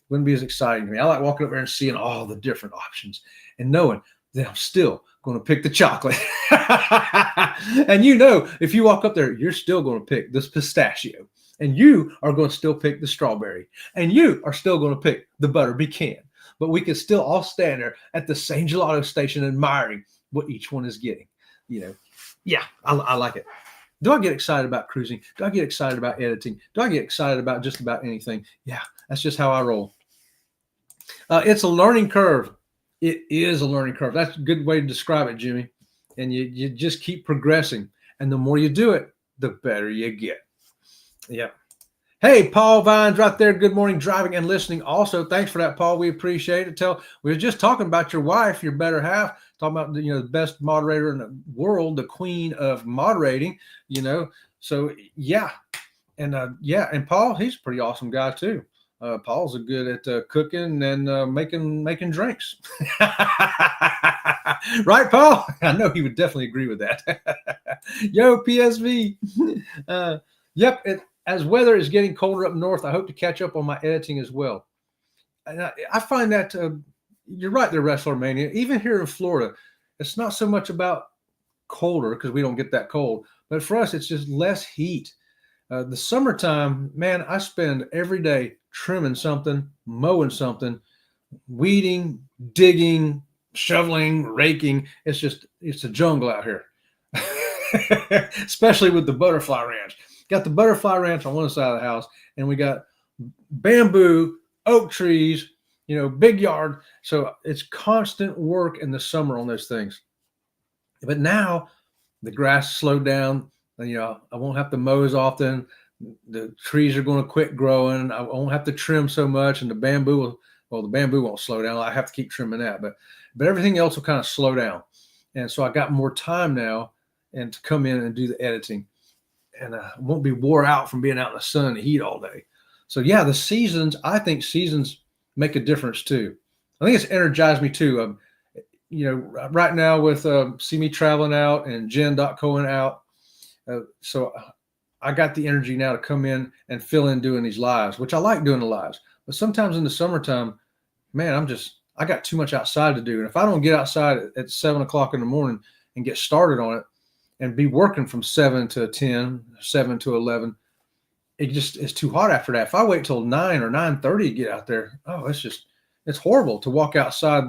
Wouldn't be as exciting to me. I like walking up there and seeing all the different options and knowing that I'm still going to pick the chocolate. And if you walk up there, you're still going to pick this pistachio. And you are going to still pick the strawberry. And you are still going to pick the butter pecan. But we can still all stand there at the same gelato station admiring what each one is getting. Yeah, I like it. Do I get excited about cruising? Do I get excited about editing? Do I get excited about just about anything? Yeah, that's just how I roll. It's a learning curve. It is a learning curve. That's a good way to describe it, Jimmy. And you just keep progressing. And the more you do it, the better you get. Yeah. Hey, Paul Vines right there. Good morning, driving and listening. Also, thanks for that, Paul. We appreciate it. We were just talking about your wife, your better half, talking about the best moderator in the world, the queen of moderating. So yeah, and Paul, he's a pretty awesome guy too. Paul's good at cooking and making drinks. Right, Paul? I know he would definitely agree with that. Yo, PSV. Yep. As weather is getting colder up north, I hope to catch up on my editing as well. And I find that you're right there, Wrestler Mania. Even here in Florida, it's not so much about colder because we don't get that cold, but for us, it's just less heat. The summertime, man, I spend every day trimming something, mowing something, weeding, digging, shoveling, raking. It's a jungle out here, especially with the butterfly ranch. Got the butterfly ranch on one side of the house, and we got bamboo, oak trees, big yard. So it's constant work in the summer on those things. But now the grass slowed down. I won't have to mow as often. The trees are going to quit growing. I won't have to trim so much, and the bamboo won't slow down. I have to keep trimming that, but everything else will kind of slow down. And so I got more time now, and to come in and do the editing, and I won't be wore out from being out in the sun and the heat all day. So yeah, I think seasons make a difference too. I think it's energized me too. Right now with see me traveling out and Jen Cohen out. So I got the energy now to come in and fill in doing these lives, which I like doing the lives. But sometimes in the summertime, man, I got too much outside to do. And if I don't get outside at 7 o'clock in the morning and get started on it and be working from 7 to 10, 7 to 11, it's too hot after that. If I wait till 9 or 9:30 to get out there, it's horrible to walk outside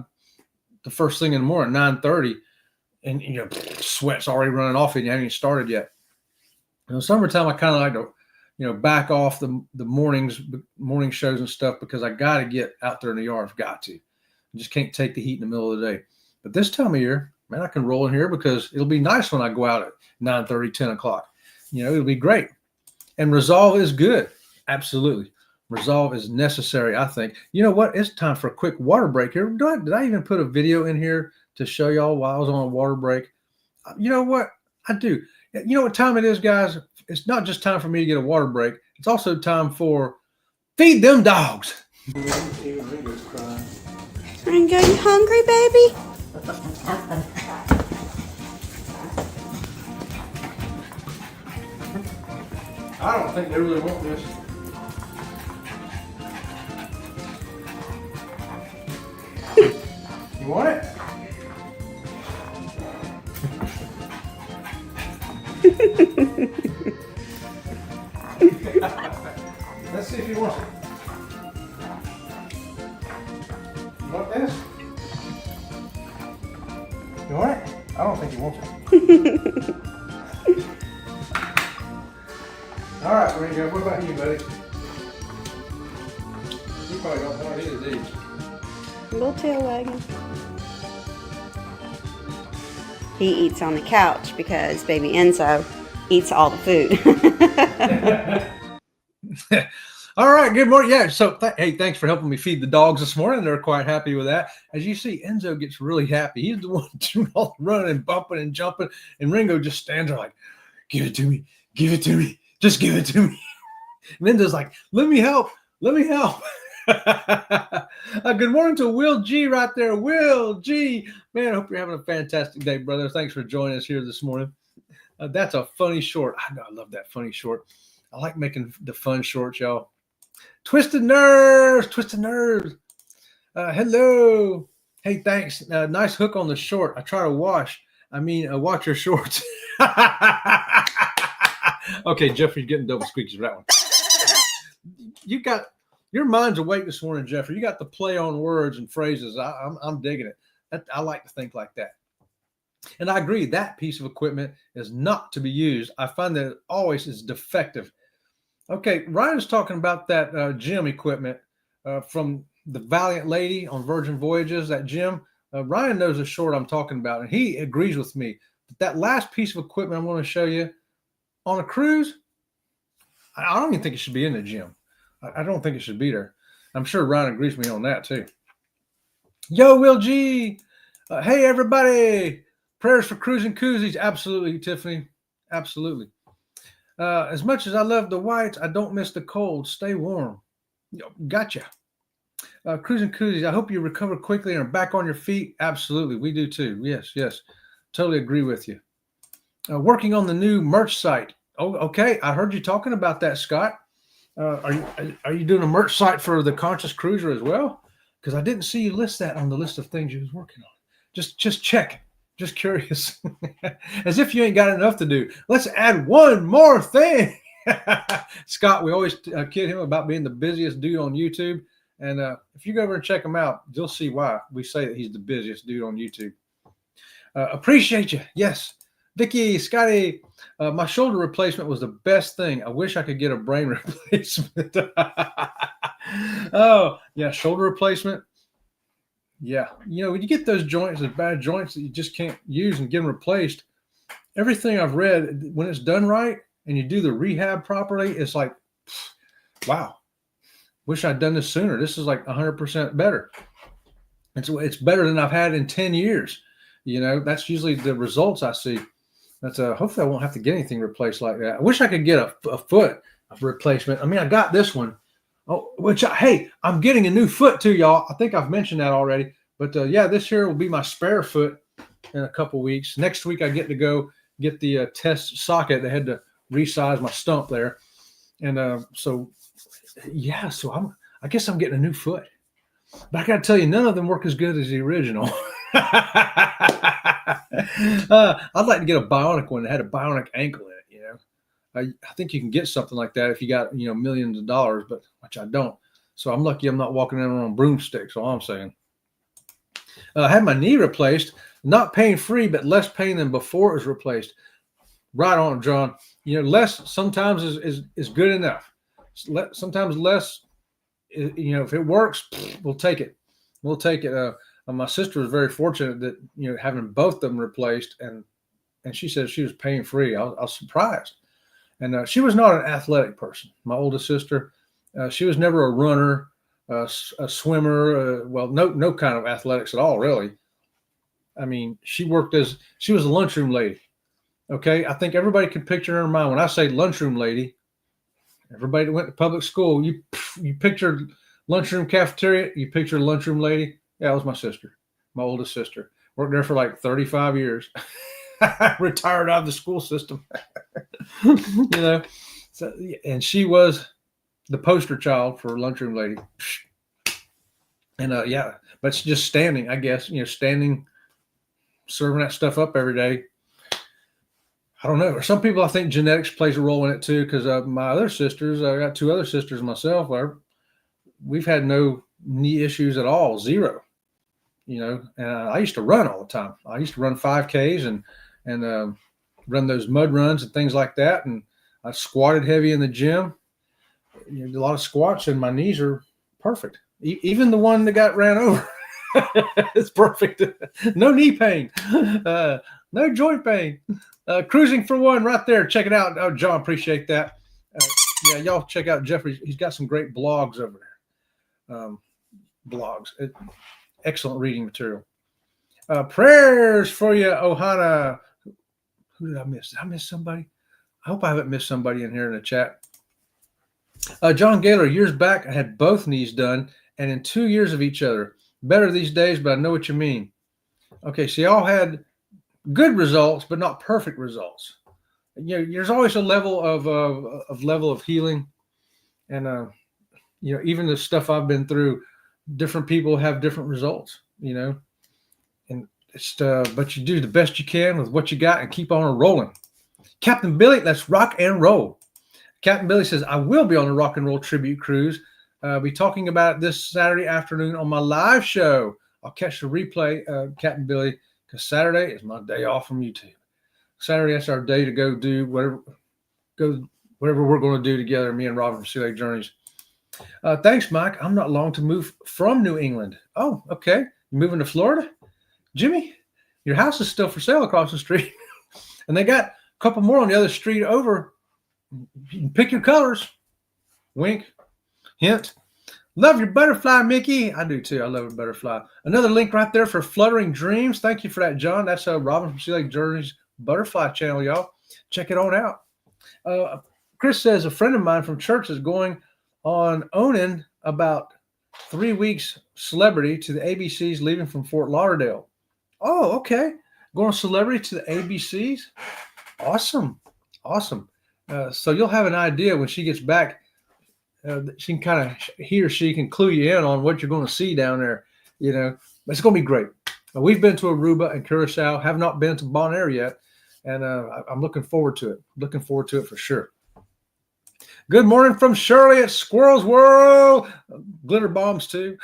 the first thing in the morning, 9:30, and sweat's already running off and you haven't even started yet. In the summertime, I kind of like to, back off the morning shows and stuff because I got to get out there in the yard. I've got to. I just can't take the heat in the middle of the day. But this time of year, man, I can roll in here because it'll be nice when I go out at 9:30, 10 o'clock. It'll be great. And resolve is good. Absolutely. Resolve is necessary, I think. You know what? It's time for a quick water break here. Did I even put a video in here to show y'all while I was on a water break? You know what? I do. You know what time it is, guys? It's not just time for me to get a water break. It's also time for feed them dogs. Ringo, you hungry, baby? I don't think they really want this. You want it? Let's see if you want it. You want this? You want it? I don't think he wants it. All right, Ringo, what about you, buddy? You probably don't want either of these. Little tail wagging. He eats on the couch because baby Enzo eats all the food. All right, good morning. Yeah, so hey, thanks for helping me feed the dogs this morning. They're quite happy with that. As you see, Enzo gets really happy. He's the one doing all the running and bumping and jumping, and Ringo just stands there like, give it to me, give it to me, just give it to me. And Enzo's like, let me help, let me help. Good morning to Will G right there. Will G, man, I hope you're having a fantastic day, brother. Thanks for joining us here this morning. That's a funny short. I know, I love that funny short. I like making the fun shorts, y'all. Twisted nerves. Hello. Hey, thanks. Nice hook on the short. I try to watch your shorts. Okay, Jeffrey's getting double squeakies for that one. Your mind's awake this morning, Jeffrey. You got the play on words and phrases. I'm digging it. I like to think like that. And I agree, that piece of equipment is not to be used. I find that it always is defective. Okay, Ryan's talking about that gym equipment from the Valiant Lady on Virgin Voyages, that gym. Ryan knows the short I'm talking about, and he agrees with me. That last piece of equipment I'm going to show you on a cruise, I don't even think it should be in the gym. I don't think it should be there. I'm sure Ryan agrees with me on that too. Yo, Will G. Hey, everybody. Prayers for cruising koozies. Absolutely, Tiffany. Absolutely. As much as I love the whites, I don't miss the cold. Stay warm. Gotcha. Cruising koozies. I hope you recover quickly and are back on your feet. Absolutely. We do too. Yes. Totally agree with you. Working on the new merch site. Oh, okay. I heard you talking about that, Scott. Are you doing a merch site for the Conscious Cruiser as well? Because I didn't see you list that on the list of things you was working on. Just check. Just curious. As if you ain't got enough to do. Let's add one more thing. Scott, we always kid him about being the busiest dude on YouTube. And if you go over and check him out, you'll see why we say that he's the busiest dude on YouTube. Appreciate you. Yes. Vicky, Scotty, my shoulder replacement was the best thing. I wish I could get a brain replacement. Oh, yeah, shoulder replacement. Yeah. When you get those joints, those bad joints that you just can't use and get them replaced, everything I've read, when it's done right and you do the rehab properly, it's like, wow, wish I'd done this sooner. This is like 100% better. It's better than I've had in 10 years. That's usually the results I see. That's hopefully I won't have to get anything replaced like that. I wish I could get a foot replacement. I mean, I got this one. Oh, hey, I'm getting a new foot too, y'all. I think I've mentioned that already. But yeah, this here will be my spare foot in a couple weeks. Next week I get to go get the test socket. They had to resize my stump there, and so I guess I'm getting a new foot. But I got to tell you, none of them work as good as the original. I'd like to get a bionic one that had a bionic ankle in it. I think you can get something like that if you got millions of dollars, but which I don't. So I'm lucky I'm not walking around on broomsticks. All I'm saying. I had my knee replaced, not pain free, but less pain than before it was replaced. Right on, John. Less sometimes is good enough. Sometimes less. If it works, we'll take it. We'll take it. My sister was very fortunate that having both of them replaced, and she said she was pain free. I was surprised, and she was not an athletic person. My oldest sister, she was never a runner, a swimmer. No kind of athletics at all, really. I mean, she was a lunchroom lady. Okay, I think everybody can picture in her mind when I say lunchroom lady. Everybody that went to public school, you pictured lunchroom cafeteria, you pictured lunchroom lady. Yeah, that was my sister, my oldest sister. Worked there for like 35 years. Retired out of the school system. So, and she was the poster child for lunchroom lady. And but it's just standing, I guess, standing, serving that stuff up every day. I don't know. Or some people, I think genetics plays a role in it too, because my other sisters, I got two other sisters myself, we've had no knee issues at all, zero. And I used to run all the time. I used to run 5Ks and run those mud runs and things like that. And I squatted heavy in the gym. A lot of squats, and my knees are perfect. Even the one that got ran over, it's perfect. No knee pain, no joint pain. Cruising for one right there. Check it out. Oh, John, appreciate that. Y'all check out Jeffrey. He's got some great blogs over there. Blogs. Excellent reading material. Prayers for you, Ohana. Who did I miss? Did I miss somebody? I hope I haven't missed somebody in here in the chat. John Gaylor, years back, I had both knees done, and in 2 years of each other. Better these days, but I know what you mean. Okay, so y'all had good results, but not perfect results. There's always a level of healing, and even the stuff I've been through, different people have different results. And it's but you do the best you can with what you got and keep on rolling. Captain Billy, let's rock and roll. Captain Billy says, I will be on the rock and roll tribute cruise. I'll be talking about it this Saturday afternoon on my live show. I'll catch the replay, Captain Billy, because Saturday is my day off from YouTube. Saturday, that's our day to go do whatever we're going to do together, me and Robin from Sea Lake Journeys. Thanks, Mike. I'm not long to move from New England. Oh, okay. You moving to Florida? Jimmy, your house is still for sale across the street. And they got a couple more on the other street over. You can pick your colors. Wink. Hint. Love your butterfly, Mickey. I do too. I love a butterfly. Another link right there for Fluttering Dreams. Thank you for that, John. That's Robin from Sea Lake Journey's butterfly channel, y'all. Check it on out. Chris says a friend of mine from church is going on owning about 3 weeks celebrity to the ABCs leaving from Fort Lauderdale. Oh, okay. Going celebrity to the ABCs. Awesome. So you'll have an idea when she gets back. She can kind of, he or she can clue you in on what you're going to see down there. You know, it's going to be great. We've been to Aruba and Curacao, have not been to Bonaire yet. And I'm looking forward to it. Looking forward to it for sure. Good morning from Shirley at Squirrels World. Glitter bombs too.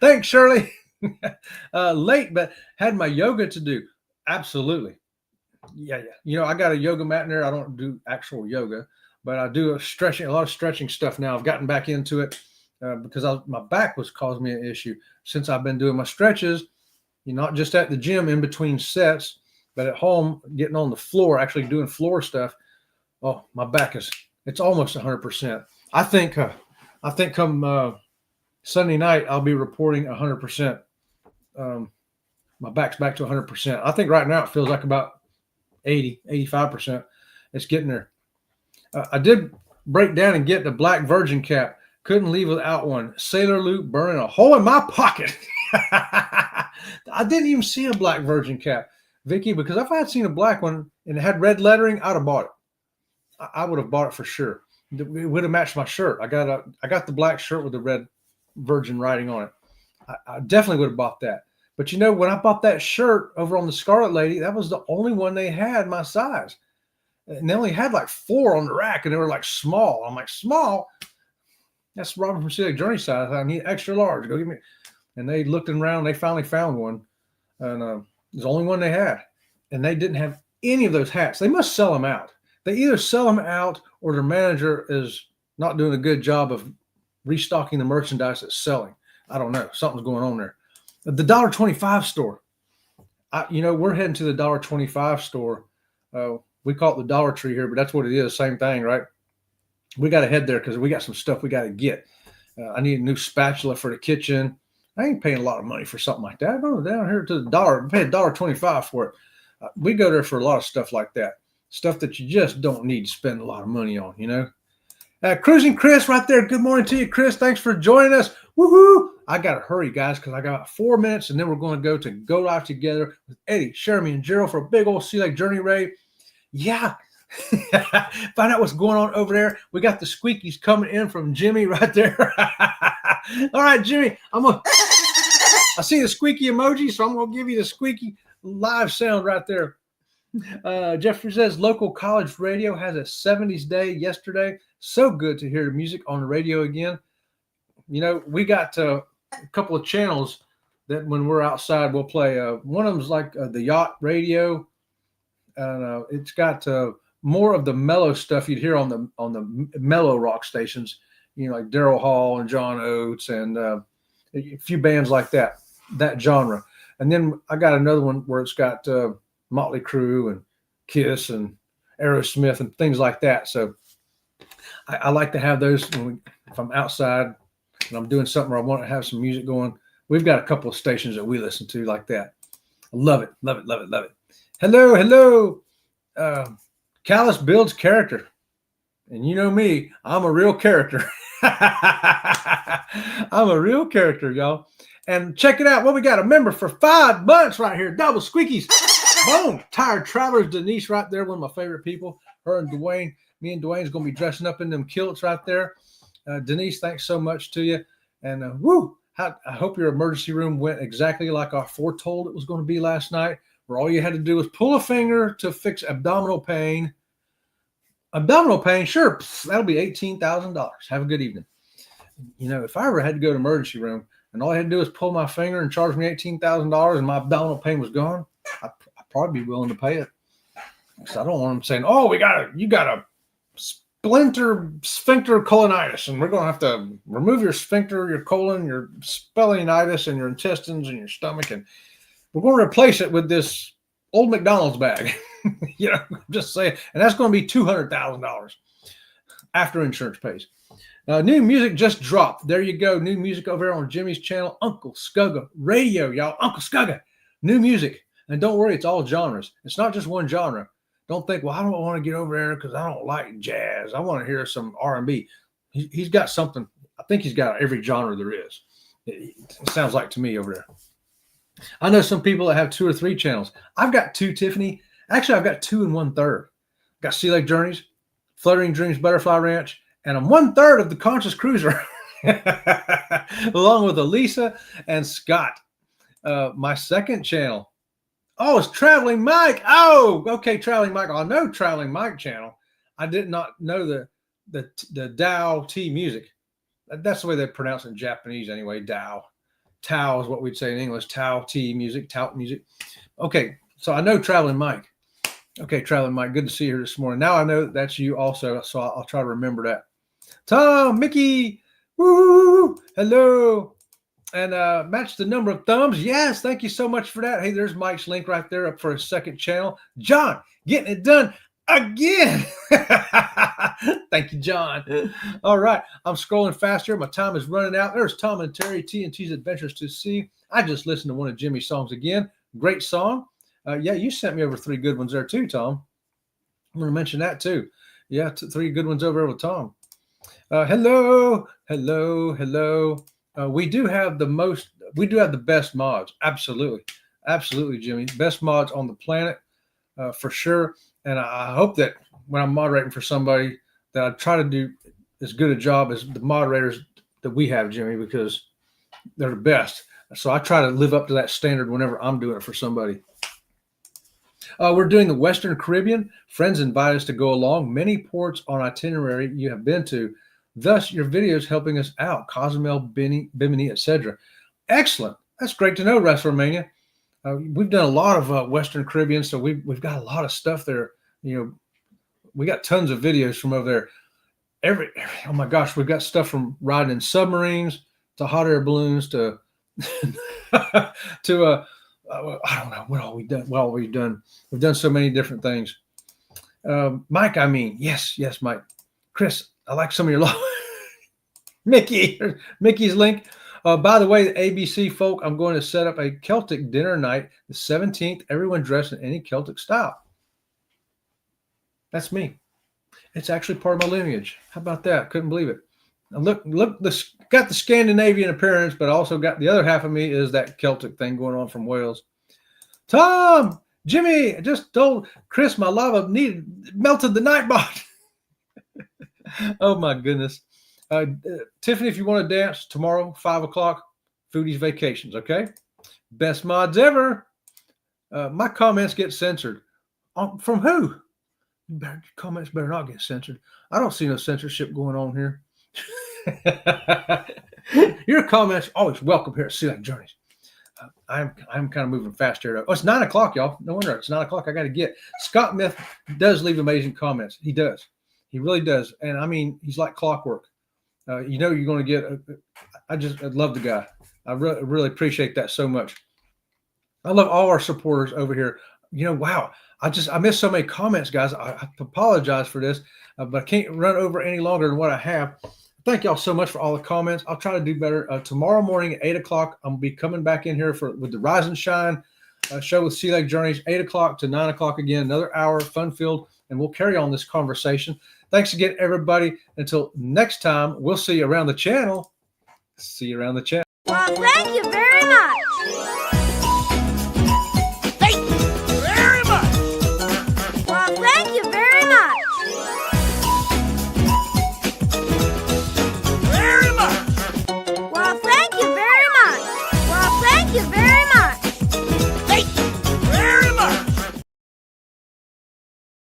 Thanks, Shirley. Late, but had my yoga to do. Absolutely. Yeah. You know, I got a yoga mat in there. I don't do actual yoga, but I do a lot of stretching stuff now. I've gotten back into it because my back was causing me an issue. Since I've been doing my stretches, not just at the gym in between sets, but at home, getting on the floor, actually doing floor stuff. Oh, my back it's almost 100%. I think come Sunday night, I'll be reporting 100%. My back's back to 100%. I think right now it feels like about 85%. It's getting there. I did break down and get the black Virgin cap. Couldn't leave without one. Sailor loop burning a hole in my pocket. I didn't even see a black Virgin cap, Vicky, because if I had seen a black one and it had red lettering, I'd have bought it. I would have bought it for sure. It would have matched my shirt. I got the black shirt with the red Virgin writing on it. I definitely would have bought that. But when I bought that shirt over on the Scarlet Lady, that was the only one they had my size. And they only had like 4 on the rack, and they were like small. I'm like, small? That's Robin from Sea Lake Journey size. I need extra large. Go get me. And they looked around. They finally found one. And it was the only one they had. And they didn't have any of those hats. They must sell them out. They either sell them out or their manager is not doing a good job of restocking the merchandise that's selling. I don't know. Something's going on there. The $1.25 store. We're heading to the $1.25 store. We call it the Dollar Tree here, but that's what it is. Same thing, right? We got to head there because we got some stuff we got to get. I need a new spatula for the kitchen. I ain't paying a lot of money for something like that. I go down here to the dollar, pay $1.25 for it. We go there for a lot of stuff like that. Stuff that you just don't need to spend a lot of money on, Cruising Chris right there. Good morning to you, Chris. Thanks for joining us. Woohoo! I got to hurry, guys, because I got about 4 minutes, and then we're going to go live together with Eddie, Jeremy, and Gerald for a big old Sea Lake Journey raid. Yeah. Find out what's going on over there. We got the squeakies coming in from Jimmy right there. All right, Jimmy, I see the squeaky emoji, so I'm going to give you the squeaky live sound right there. Jeffrey says local college radio has a 70s day yesterday. So good to hear the music on the radio again. We got a couple of channels that when we're outside, we'll play. One of them's like the yacht radio. And it's got more of the mellow stuff you'd hear on the mellow rock stations, like Daryl Hall and John Oates and a few bands like that genre. And then I got another one where it's got Motley Crue and Kiss and Aerosmith and things like that. So I like to have those if I'm outside and I'm doing something where I want to have some music going. We've got a couple of stations that we listen to like that. I love it. Hello. Callus builds character. And you know me, I'm a real character. I'm a real character, y'all. And check it out. What we got? A member for 5 months right here. Double squeakies. Boom. Tired Travelers. Denise right there. One of my favorite people. Her and Dwayne. Me and Dwayne's going to be dressing up in them kilts right there. Denise, thanks so much to you. And I hope your emergency room went exactly like I foretold it was going to be last night, where all you had to do was pull a finger to fix abdominal pain. Abdominal pain, sure, that'll be $18,000. Have a good evening. If I ever had to go to the emergency room and all I had to do was pull my finger and charge me $18,000 and my abdominal pain was gone, I'd probably be willing to pay it. Because I don't want them saying, "Oh, you got a sphincter colonitis, and we're going to have to remove your sphincter, your colon, your splenitis, and your intestines and your stomach, and we're going to replace it with this old McDonald's bag. You know, I'm just saying. And that's going to be $200,000 after insurance pays. New music just dropped. There you go. New music over there on Jimmy's channel, Uncle Scugga Radio, y'all. Uncle Scugga. New music. And don't worry, it's all genres. It's not just one genre. Don't think, well, I don't want to get over there because I don't like jazz. I want to hear some R&B. He's got something. I think he's got every genre there is. It sounds like to me over there. I know some people that have 2 or 3 channels. I've got 2, Tiffany. Actually, I've got 2 1/3. Got Sea Lake Journeys, Fluttering Dreams Butterfly Ranch, and I'm 1/3 of the Conscious Cruiser, along with Elisa and Scott. My second channel. Oh, it's Traveling Mike. Oh, okay, Traveling Mike. I know Traveling Mike channel. I did not know the Tao T music. That's the way they pronounce it in Japanese anyway. Tao. Tao is what we'd say in English. Tao T music. Tao music. Okay, so I know Traveling Mike. Okay, Traveling Mike. Good to see you here this morning. Now I know that's you also, so I'll try to remember that. Tom, Mickey, woo, hello. And match the number of thumbs. Yes, thank you so much for that. Hey, there's Mike's link right there up for his second channel. John, getting it done again. Thank you, John. All right, I'm scrolling faster. My time is running out. There's Tom and Terry, T&T's Adventures to See. I just listened to one of Jimmy's songs again. Great song. Yeah, you sent me over 3 good ones there too, Tom. I'm going to mention that too. Yeah, 3 good ones over with Tom. Hello. We do have the best mods. Absolutely, Jimmy. Best mods on the planet, for sure. And I hope that when I'm moderating for somebody that I try to do as good a job as the moderators that we have, Jimmy, because they're the best. So I try to live up to that standard whenever I'm doing it for somebody. We're doing the Western Caribbean. Friends invite us to go along. Many ports on itinerary you have been to. Thus, your videos helping us out. Cozumel, Bimini, etc. Excellent. That's great to know, WrestleMania. We've done a lot of Western Caribbean, so we've got a lot of stuff there. You know, we got tons of videos from over there. Oh my gosh, we've got stuff from riding in submarines to hot air balloons to to I don't know what all we've done. Well, we've done so many different things. Mike, yes, Mike. Chris, I like some of your Mickey's link. By the way, the ABC folk, I'm going to set up a Celtic dinner night the 17th. Everyone dressed in any Celtic style. That's me. It's actually part of my lineage. How about that? Couldn't believe it. Now look, got the Scandinavian appearance, but also got the other half of me is that Celtic thing going on from Wales. Tom, Jimmy, I just told Chris my lava melted the Nightbot. Oh my goodness. Tiffany, if you want to dance tomorrow, 5 o'clock, Foodie's Vacations, okay? Best mods ever. My comments get censored. From who? Comments better not get censored. I don't see no censorship going on here. Your comments always welcome here at Sea Lake Journeys. I'm kind of moving fast here. Oh, it's 9 o'clock, y'all. No wonder it's 9 o'clock. I got to get. Scott Myth does leave amazing comments. He does. He really does. And I mean, he's like clockwork. You know, you're going to get. I love the guy. I really appreciate that so much. I love all our supporters over here. You know, wow. I missed so many comments, guys. I apologize for this, but I can't run over any longer than what I have. Thank y'all so much for all the comments. I'll try to do better. Tomorrow morning at 8 o'clock, I'm going to be coming back in here with the Rise and Shine show with Sea Lake Journeys, 8 o'clock to 9 o'clock again, another hour, fun-filled, and we'll carry on this conversation. Thanks again, everybody. Until next time, we'll see you around the channel. See you around the channel. Well, thank you very much.